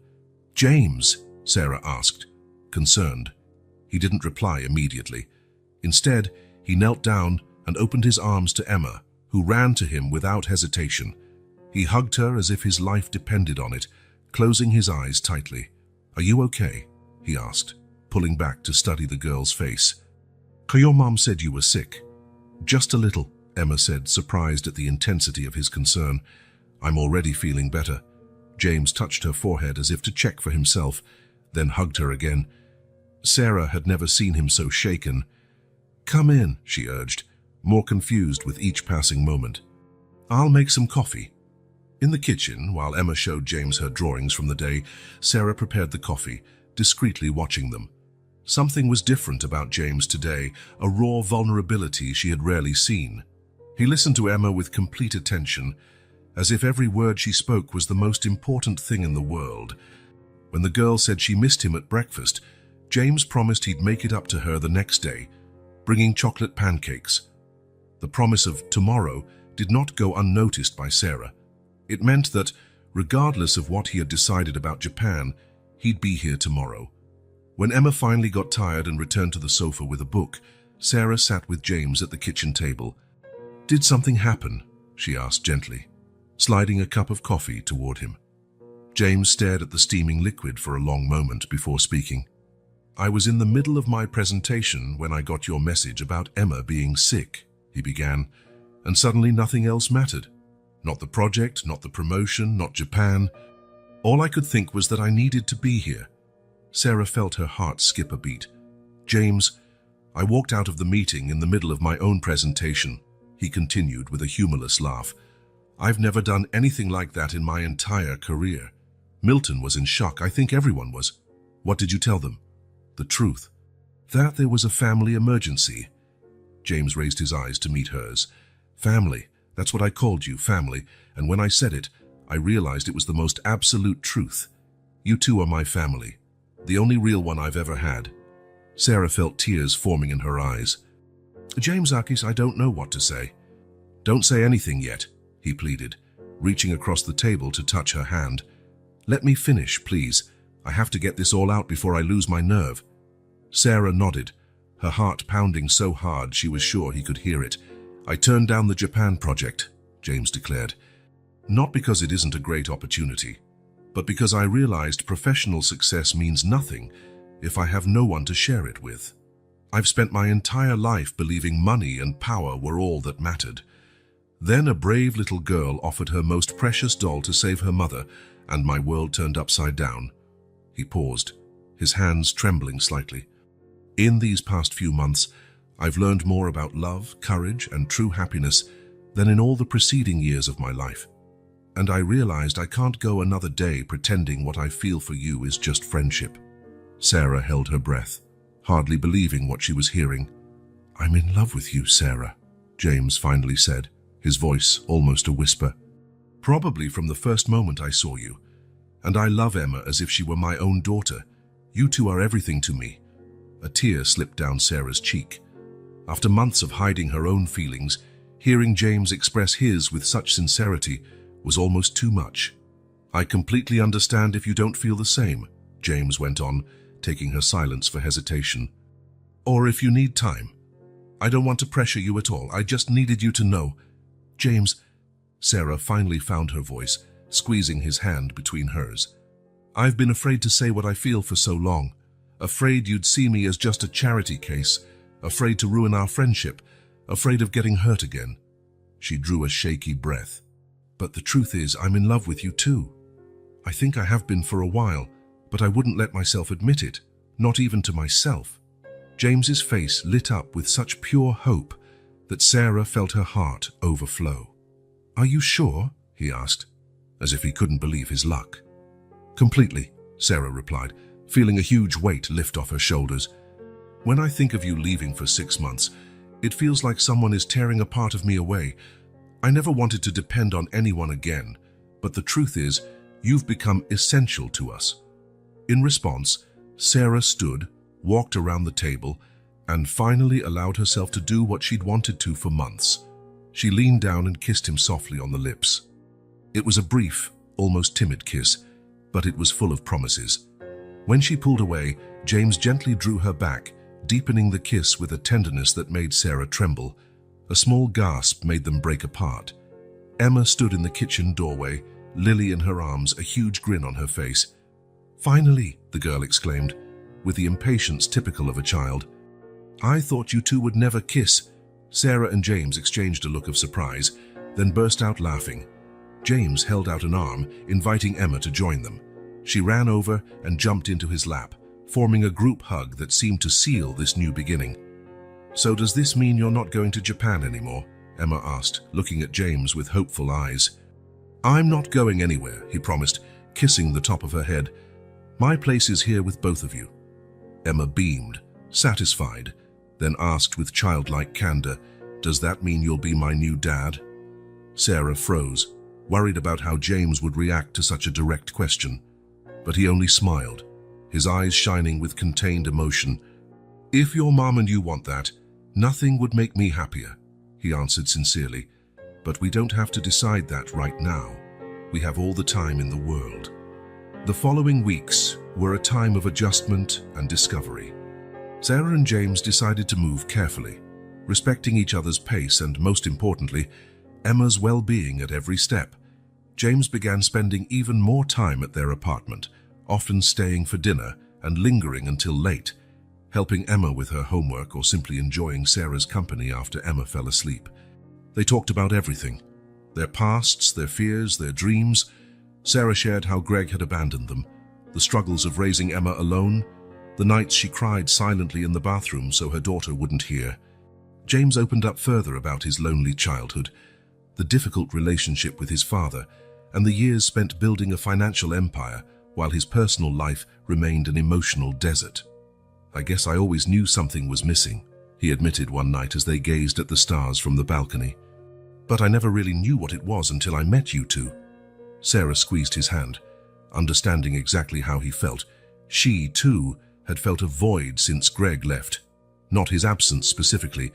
James? Sarah asked, concerned. He didn't reply immediately. Instead, he knelt down and opened his arms to Emma, who ran to him without hesitation. He hugged her as if his life depended on it, closing his eyes tightly. Are you okay? He asked, pulling back to study the girl's face. Your mom said you were sick. Just a little, Emma said, surprised at the intensity of his concern. I'm already feeling better. James touched her forehead as if to check for himself, then hugged her again. Sarah had never seen him so shaken. Come in, she urged, more confused with each passing moment. I'll make some coffee. In the kitchen, while Emma showed James her drawings from the day, Sarah prepared the coffee, discreetly watching them. Something was different about James today, a raw vulnerability she had rarely seen. He listened to Emma with complete attention, as if every word she spoke was the most important thing in the world. When the girl said she missed him at breakfast, James promised he'd make it up to her the next day, bringing chocolate pancakes. The promise of tomorrow did not go unnoticed by Sarah. It meant that, regardless of what he had decided about Japan, he'd be here tomorrow. When Emma finally got tired and returned to the sofa with a book, Sarah sat with James at the kitchen table. Did something happen? She asked gently, sliding a cup of coffee toward him. James stared at the steaming liquid for a long moment before speaking. I was in the middle of my presentation when I got your message about Emma being sick, he began, and suddenly nothing else mattered. Not the project, not the promotion, not Japan. All I could think was that I needed to be here. Sarah felt her heart skip a beat. James, I walked out of the meeting in the middle of my own presentation, he continued with a humorless laugh. I've never done anything like that in my entire career. Milton was in shock. I think everyone was. What did you tell them? The truth. That there was a family emergency. James raised his eyes to meet hers. Family. That's what I called you, family. And when I said it, I realized it was the most absolute truth. You two are my family. The only real one I've ever had. Sarah felt tears forming in her eyes. James Akis, I don't know what to say. Don't say anything yet, he pleaded, reaching across the table to touch her hand. Let me finish, please. I have to get this all out before I lose my nerve. Sarah nodded, her heart pounding so hard she was sure he could hear it. I turned down the Japan project, James declared. Not because it isn't a great opportunity, but because I realized professional success means nothing if I have no one to share it with. I've spent my entire life believing money and power were all that mattered. Then a brave little girl offered her most precious doll to save her mother, and my world turned upside down. He paused, his hands trembling slightly. In these past few months, I've learned more about love, courage, and true happiness than in all the preceding years of my life. And I realized I can't go another day pretending what I feel for you is just friendship. Sarah held her breath, hardly believing what she was hearing. I'm in love with you, Sarah, James finally said, his voice almost a whisper. Probably from the first moment I saw you. And I love Emma as if she were my own daughter. You two are everything to me. A tear slipped down Sarah's cheek. After months of hiding her own feelings, hearing James express his with such sincerity was almost too much. I completely understand if you don't feel the same, James went on, taking her silence for hesitation. Or if you need time. I don't want to pressure you at all. I just needed you to know. James, Sarah finally found her voice, squeezing his hand between hers. I've been afraid to say what I feel for so long. Afraid you'd see me as just a charity case. Afraid to ruin our friendship. Afraid of getting hurt again. She drew a shaky breath. But the truth is, I'm in love with you too. I think I have been for a while, but I wouldn't let myself admit it, not even to myself. James's face lit up with such pure hope that Sarah felt her heart overflow. Are you sure? He asked, as if he couldn't believe his luck. Completely, Sarah replied, feeling a huge weight lift off her shoulders. When I think of you leaving for 6 months, it feels like someone is tearing a part of me away. I never wanted to depend on anyone again, but the truth is, you've become essential to us. In response, Sarah stood, walked around the table, and finally allowed herself to do what she'd wanted to for months. She leaned down and kissed him softly on the lips. It was a brief, almost timid kiss, but it was full of promises. When she pulled away, James gently drew her back, deepening the kiss with a tenderness that made Sarah tremble. A small gasp made them break apart. Emma stood in the kitchen doorway, Lily in her arms, a huge grin on her face. Finally, the girl exclaimed, with the impatience typical of a child. I thought you two would never kiss. Sarah and James exchanged a look of surprise, then burst out laughing. James held out an arm, inviting Emma to join them. She ran over and jumped into his lap, forming a group hug that seemed to seal this new beginning. So does this mean you're not going to Japan anymore? Emma asked, looking at James with hopeful eyes. I'm not going anywhere, he promised, kissing the top of her head. My place is here with both of you. Emma beamed, satisfied, then asked with childlike candor, does that mean you'll be my new dad? Sarah froze, worried about how James would react to such a direct question. But he only smiled, his eyes shining with contained emotion. If your mom and you want that, nothing would make me happier, he answered sincerely. But we don't have to decide that right now. We have all the time in the world. The following weeks were a time of adjustment and discovery. Sarah and James decided to move carefully, respecting each other's pace and, most importantly, Emma's well-being at every step. James began spending even more time at their apartment, often staying for dinner and lingering until late, helping Emma with her homework or simply enjoying Sarah's company after Emma fell asleep. They talked about everything, their pasts, their fears, their dreams. Sarah shared how Greg had abandoned them, the struggles of raising Emma alone, the nights she cried silently in the bathroom so her daughter wouldn't hear. James opened up further about his lonely childhood, the difficult relationship with his father, and the years spent building a financial empire while his personal life remained an emotional desert. "I guess I always knew something was missing," he admitted one night as they gazed at the stars from the balcony. "But I never really knew what it was until I met you two." Sarah squeezed his hand, understanding exactly how he felt. She, too, had felt a void since Greg left. Not his absence specifically,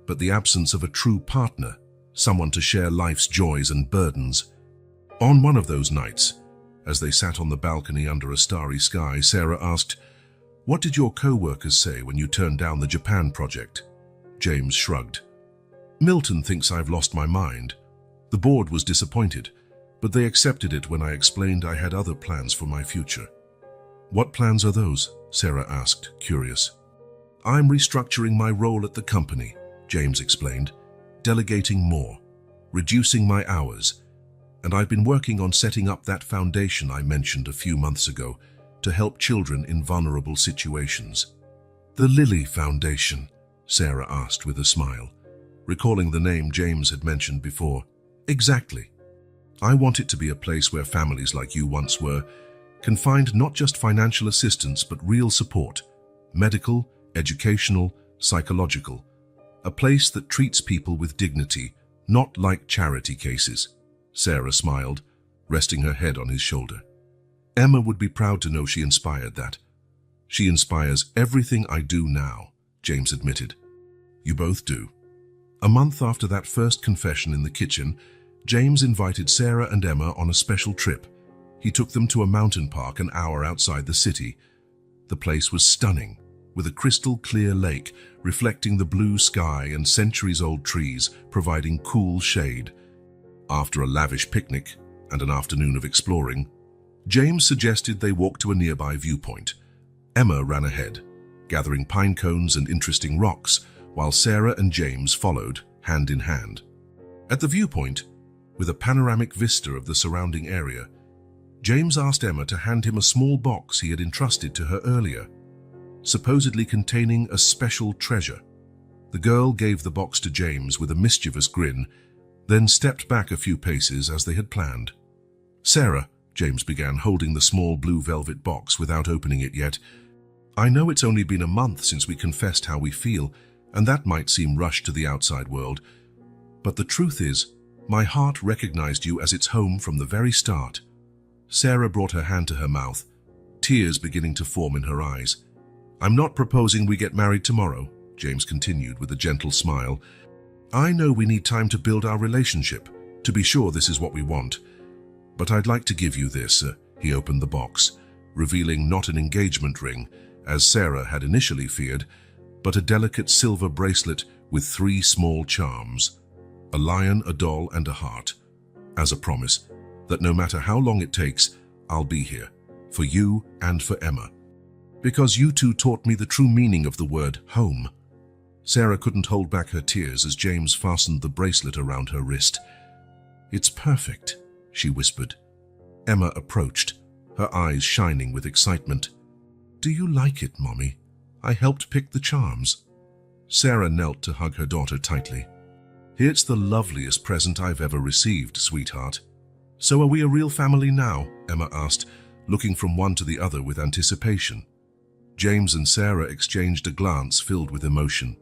but the absence of a true partner, someone to share life's joys and burdens. On one of those nights, as they sat on the balcony under a starry sky, Sarah asked, "What did your co-workers say when you turned down the Japan project?" James shrugged. "Milton thinks I've lost my mind. The board was disappointed, but they accepted it when I explained I had other plans for my future." "What plans are those?" Sarah asked, curious. "I'm restructuring my role at the company," James explained, "delegating more, reducing my hours, and I've been working on setting up that foundation I mentioned a few months ago to help children in vulnerable situations." "The Lily Foundation?" Sarah asked with a smile, recalling the name James had mentioned before. "Exactly. I want it to be a place where families like you once were can find not just financial assistance but real support, medical, educational, psychological. A place that treats people with dignity, not like charity cases." Sarah smiled, resting her head on his shoulder. "Emma would be proud to know she inspired that." "She inspires everything I do now," James admitted. "You both do." A month after that first confession in the kitchen, James invited Sarah and Emma on a special trip. He took them to a mountain park an hour outside the city. The place was stunning, with a crystal-clear lake reflecting the blue sky and centuries-old trees providing cool shade. After a lavish picnic and an afternoon of exploring, James suggested they walk to a nearby viewpoint. Emma ran ahead, gathering pine cones and interesting rocks, while Sarah and James followed, hand in hand. At the viewpoint, with a panoramic vista of the surrounding area, James asked Emma to hand him a small box he had entrusted to her earlier, supposedly containing a special treasure. The girl gave the box to James with a mischievous grin, then stepped back a few paces as they had planned. "Sarah," James began, holding the small blue velvet box without opening it yet, "I know it's only been a month since we confessed how we feel, and that might seem rushed to the outside world, but the truth is, my heart recognized you as its home from the very start." Sarah brought her hand to her mouth, tears beginning to form in her eyes. "I'm not proposing we get married tomorrow," James continued with a gentle smile. "I know we need time to build our relationship, to be sure this is what we want. But I'd like to give you this." He opened the box, revealing not an engagement ring, as Sarah had initially feared, but a delicate silver bracelet with 3 small charms, a lion, a doll, and a heart, as a promise that no matter how long it takes, I'll be here, for you and for Emma. Because you two taught me the true meaning of the word home. Sarah couldn't hold back her tears as James fastened the bracelet around her wrist. "It's perfect," she whispered. Emma approached, her eyes shining with excitement. "Do you like it, Mommy? I helped pick the charms." Sarah knelt to hug her daughter tightly. "It's the loveliest present I've ever received, sweetheart." "So are we a real family now?" Emma asked, looking from one to the other with anticipation. James and Sarah exchanged a glance filled with emotion.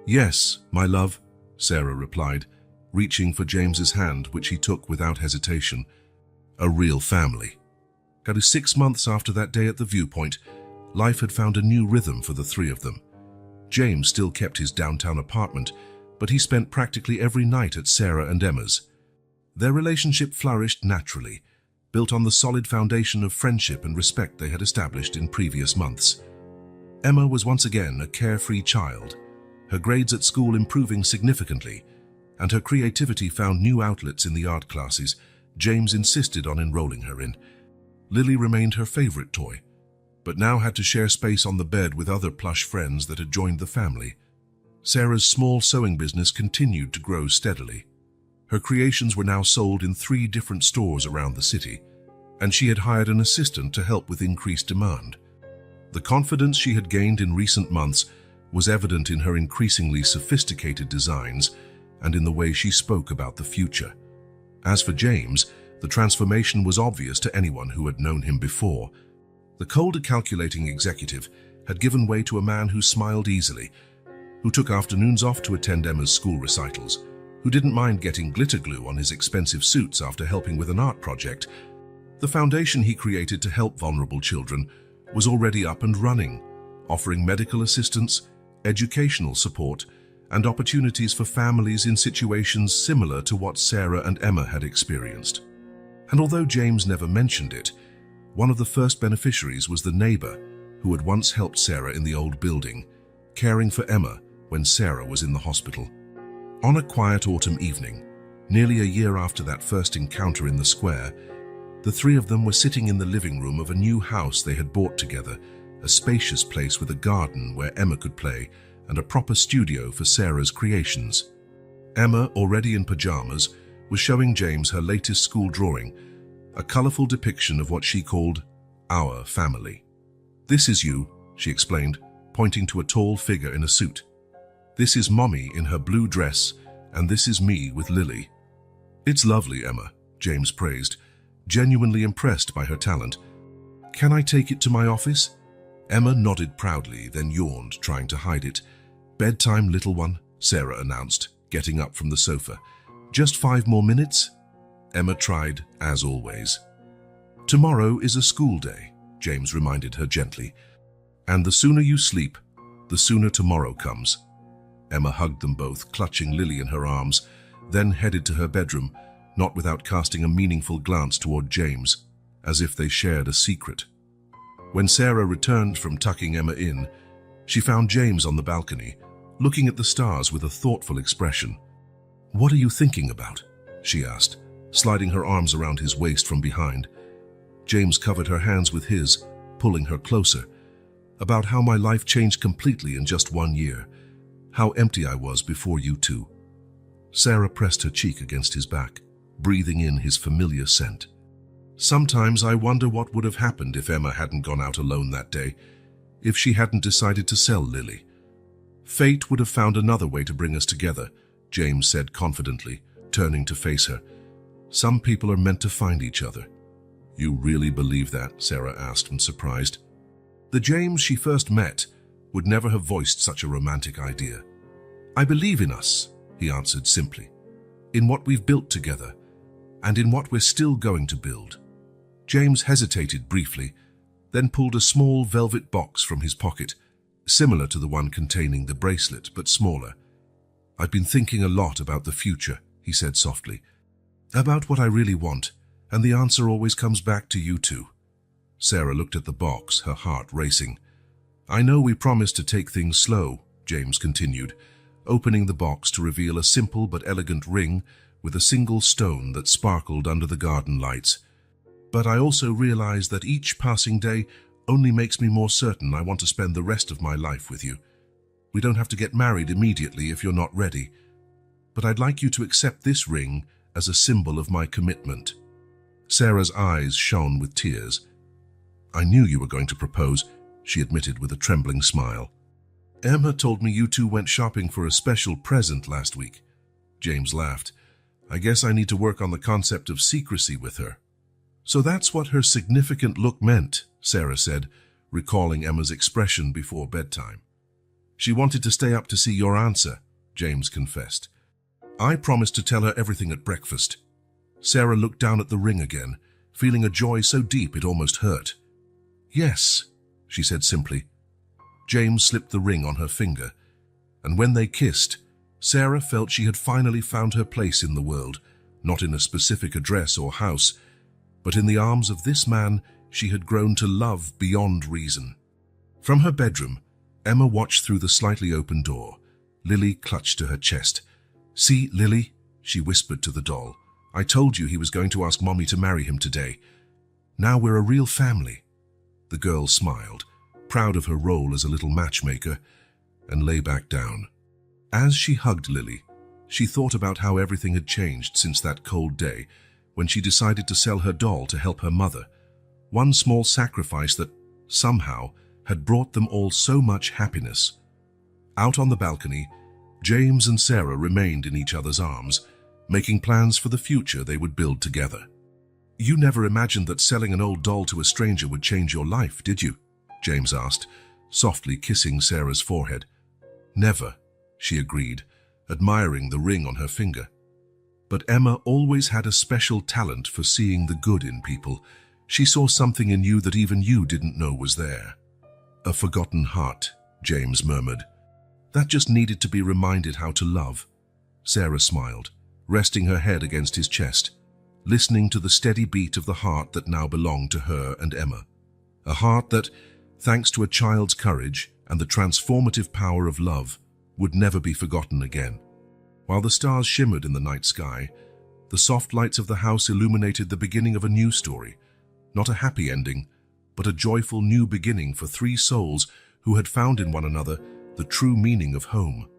"Yes, my love," Sarah replied, reaching for James's hand, which he took without hesitation. "A real family." 6 months after that day at the viewpoint, life had found a new rhythm for the 3 of them. James still kept his downtown apartment, but he spent practically every night at Sarah and Emma's. Their relationship flourished naturally, built on the solid foundation of friendship and respect they had established in previous months. Emma was once again a carefree child, her grades at school improving significantly, and her creativity found new outlets in the art classes James insisted on enrolling her in. Lily remained her favorite toy, but now had to share space on the bed with other plush friends that had joined the family. Sarah's small sewing business continued to grow steadily. Her creations were now sold in 3 different stores around the city, and she had hired an assistant to help with increased demand. The confidence she had gained in recent months was evident in her increasingly sophisticated designs and in the way she spoke about the future. As for James, the transformation was obvious to anyone who had known him before. The colder, calculating executive had given way to a man who smiled easily, who took afternoons off to attend Emma's school recitals, who didn't mind getting glitter glue on his expensive suits after helping with an art project. The foundation he created to help vulnerable children was already up and running, offering medical assistance, educational support, and opportunities for families in situations similar to what Sarah and Emma had experienced. And although James never mentioned it, one of the first beneficiaries was the neighbor who had once helped Sarah in the old building, caring for Emma when Sarah was in the hospital. On a quiet autumn evening, nearly a year after that first encounter in the square, the three of them were sitting in the living room of a new house they had bought together, a spacious place with a garden where Emma could play and a proper studio for Sarah's creations. Emma, already in pajamas, was showing James her latest school drawing, a colorful depiction of what she called our family. "This is you," she explained, pointing to a tall figure in a suit. "This is Mommy in her blue dress, and this is me with Lily." "It's lovely, Emma," James praised, genuinely impressed by her talent. "Can I take it to my office?" Emma nodded proudly, then yawned, trying to hide it. "Bedtime, little one," Sarah announced, getting up from the sofa. "Just 5 more minutes?" Emma tried, as always. "Tomorrow is a school day," James reminded her gently. "And the sooner you sleep, the sooner tomorrow comes." Emma hugged them both, clutching Lily in her arms, then headed to her bedroom, not without casting a meaningful glance toward James, as if they shared a secret. When Sarah returned from tucking Emma in, she found James on the balcony, looking at the stars with a thoughtful expression. "What are you thinking about?" she asked, sliding her arms around his waist from behind. James covered her hands with his, pulling her closer. "About how my life changed completely in just 1 year. How empty I was before you two." Sarah pressed her cheek against his back, breathing in his familiar scent. "Sometimes I wonder what would have happened if Emma hadn't gone out alone that day, if she hadn't decided to sell Lily. Fate would have found another way to bring us together," James said confidently, turning to face her. "Some people are meant to find each other." "You really believe that?" Sarah asked, surprised. The James she first met would never have voiced such a romantic idea. "I believe in us," he answered simply, "in what we've built together, and in what we're still going to build." James hesitated briefly, then pulled a small velvet box from his pocket, similar to the one containing the bracelet, but smaller. "I've been thinking a lot about the future," he said softly, "about what I really want, and the answer always comes back to you two." Sarah looked at the box, her heart racing. "I know we promised to take things slow," James continued, opening the box to reveal a simple but elegant ring with a single stone that sparkled under the garden lights. "But I also realize that each passing day only makes me more certain I want to spend the rest of my life with you. We don't have to get married immediately if you're not ready, but I'd like you to accept this ring as a symbol of my commitment." Sarah's eyes shone with tears. "I knew you were going to propose," she admitted with a trembling smile. "Emma told me you two went shopping for a special present last week." James laughed. "I guess I need to work on the concept of secrecy with her." "So that's what her significant look meant," Sarah said, recalling Emma's expression before bedtime. "She wanted to stay up to see your answer," James confessed. "I promised to tell her everything at breakfast." Sarah looked down at the ring again, feeling a joy so deep it almost hurt. "Yes," she said simply. James slipped the ring on her finger, and when they kissed, Sarah felt she had finally found her place in the world, not in a specific address or house, but in the arms of this man she had grown to love beyond reason. From her bedroom, Emma watched through the slightly open door. Lily clutched to her chest. "See, Lily," she whispered to the doll, "I told you he was going to ask Mommy to marry him today. Now we're a real family." The girl smiled, proud of her role as a little matchmaker, and lay back down. As she hugged Lily, she thought about how everything had changed since that cold day, when she decided to sell her doll to help her mother, one small sacrifice that, somehow, had brought them all so much happiness. Out on the balcony, James and Sarah remained in each other's arms, making plans for the future they would build together. "You never imagined that selling an old doll to a stranger would change your life, did you?" James asked, softly kissing Sarah's forehead. "Never," she agreed, admiring the ring on her finger. But Emma always had a special talent for seeing the good in people. She saw something in you that even you didn't know was there. "A forgotten heart," James murmured. "That just needed to be reminded how to love." Sarah smiled, resting her head against his chest, listening to the steady beat of the heart that now belonged to her and Emma. A heart that, thanks to a child's courage and the transformative power of love, would never be forgotten again. While the stars shimmered in the night sky, the soft lights of the house illuminated the beginning of a new story. Not a happy ending, but a joyful new beginning for three souls who had found in one another the true meaning of home.